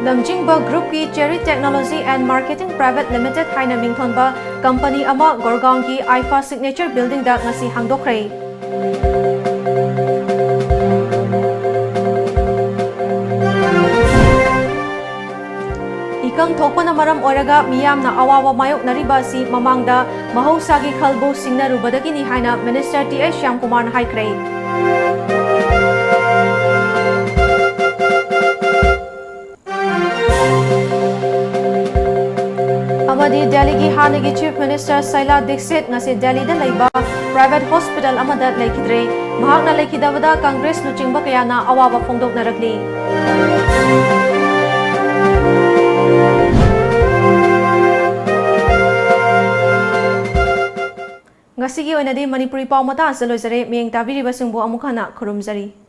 Lamjingba Group ki Cherry Technology and Marketing Private Limited haina mingthonba company ama Gorgaon ki IFA Signature Building da ngasi hangdokhrei ikang thokpana maram oiraga miyamna awawa mayoknariba asi mamangda mahausagi khalbu singnarubadagini haina Minister T.S. Shyamkumar haikre. Amadi Delhi ki hanagi Chief Minister Saila Dixit ngasi Delhi da laiba private hospital amada laikidre mahakna laikidabada Congress nuchingba kayana awaba fongdoknarakli. Ngasigi oinadi Manipuri pau mata asalojare miyeng tabiriba singbo amukhana khurumjari.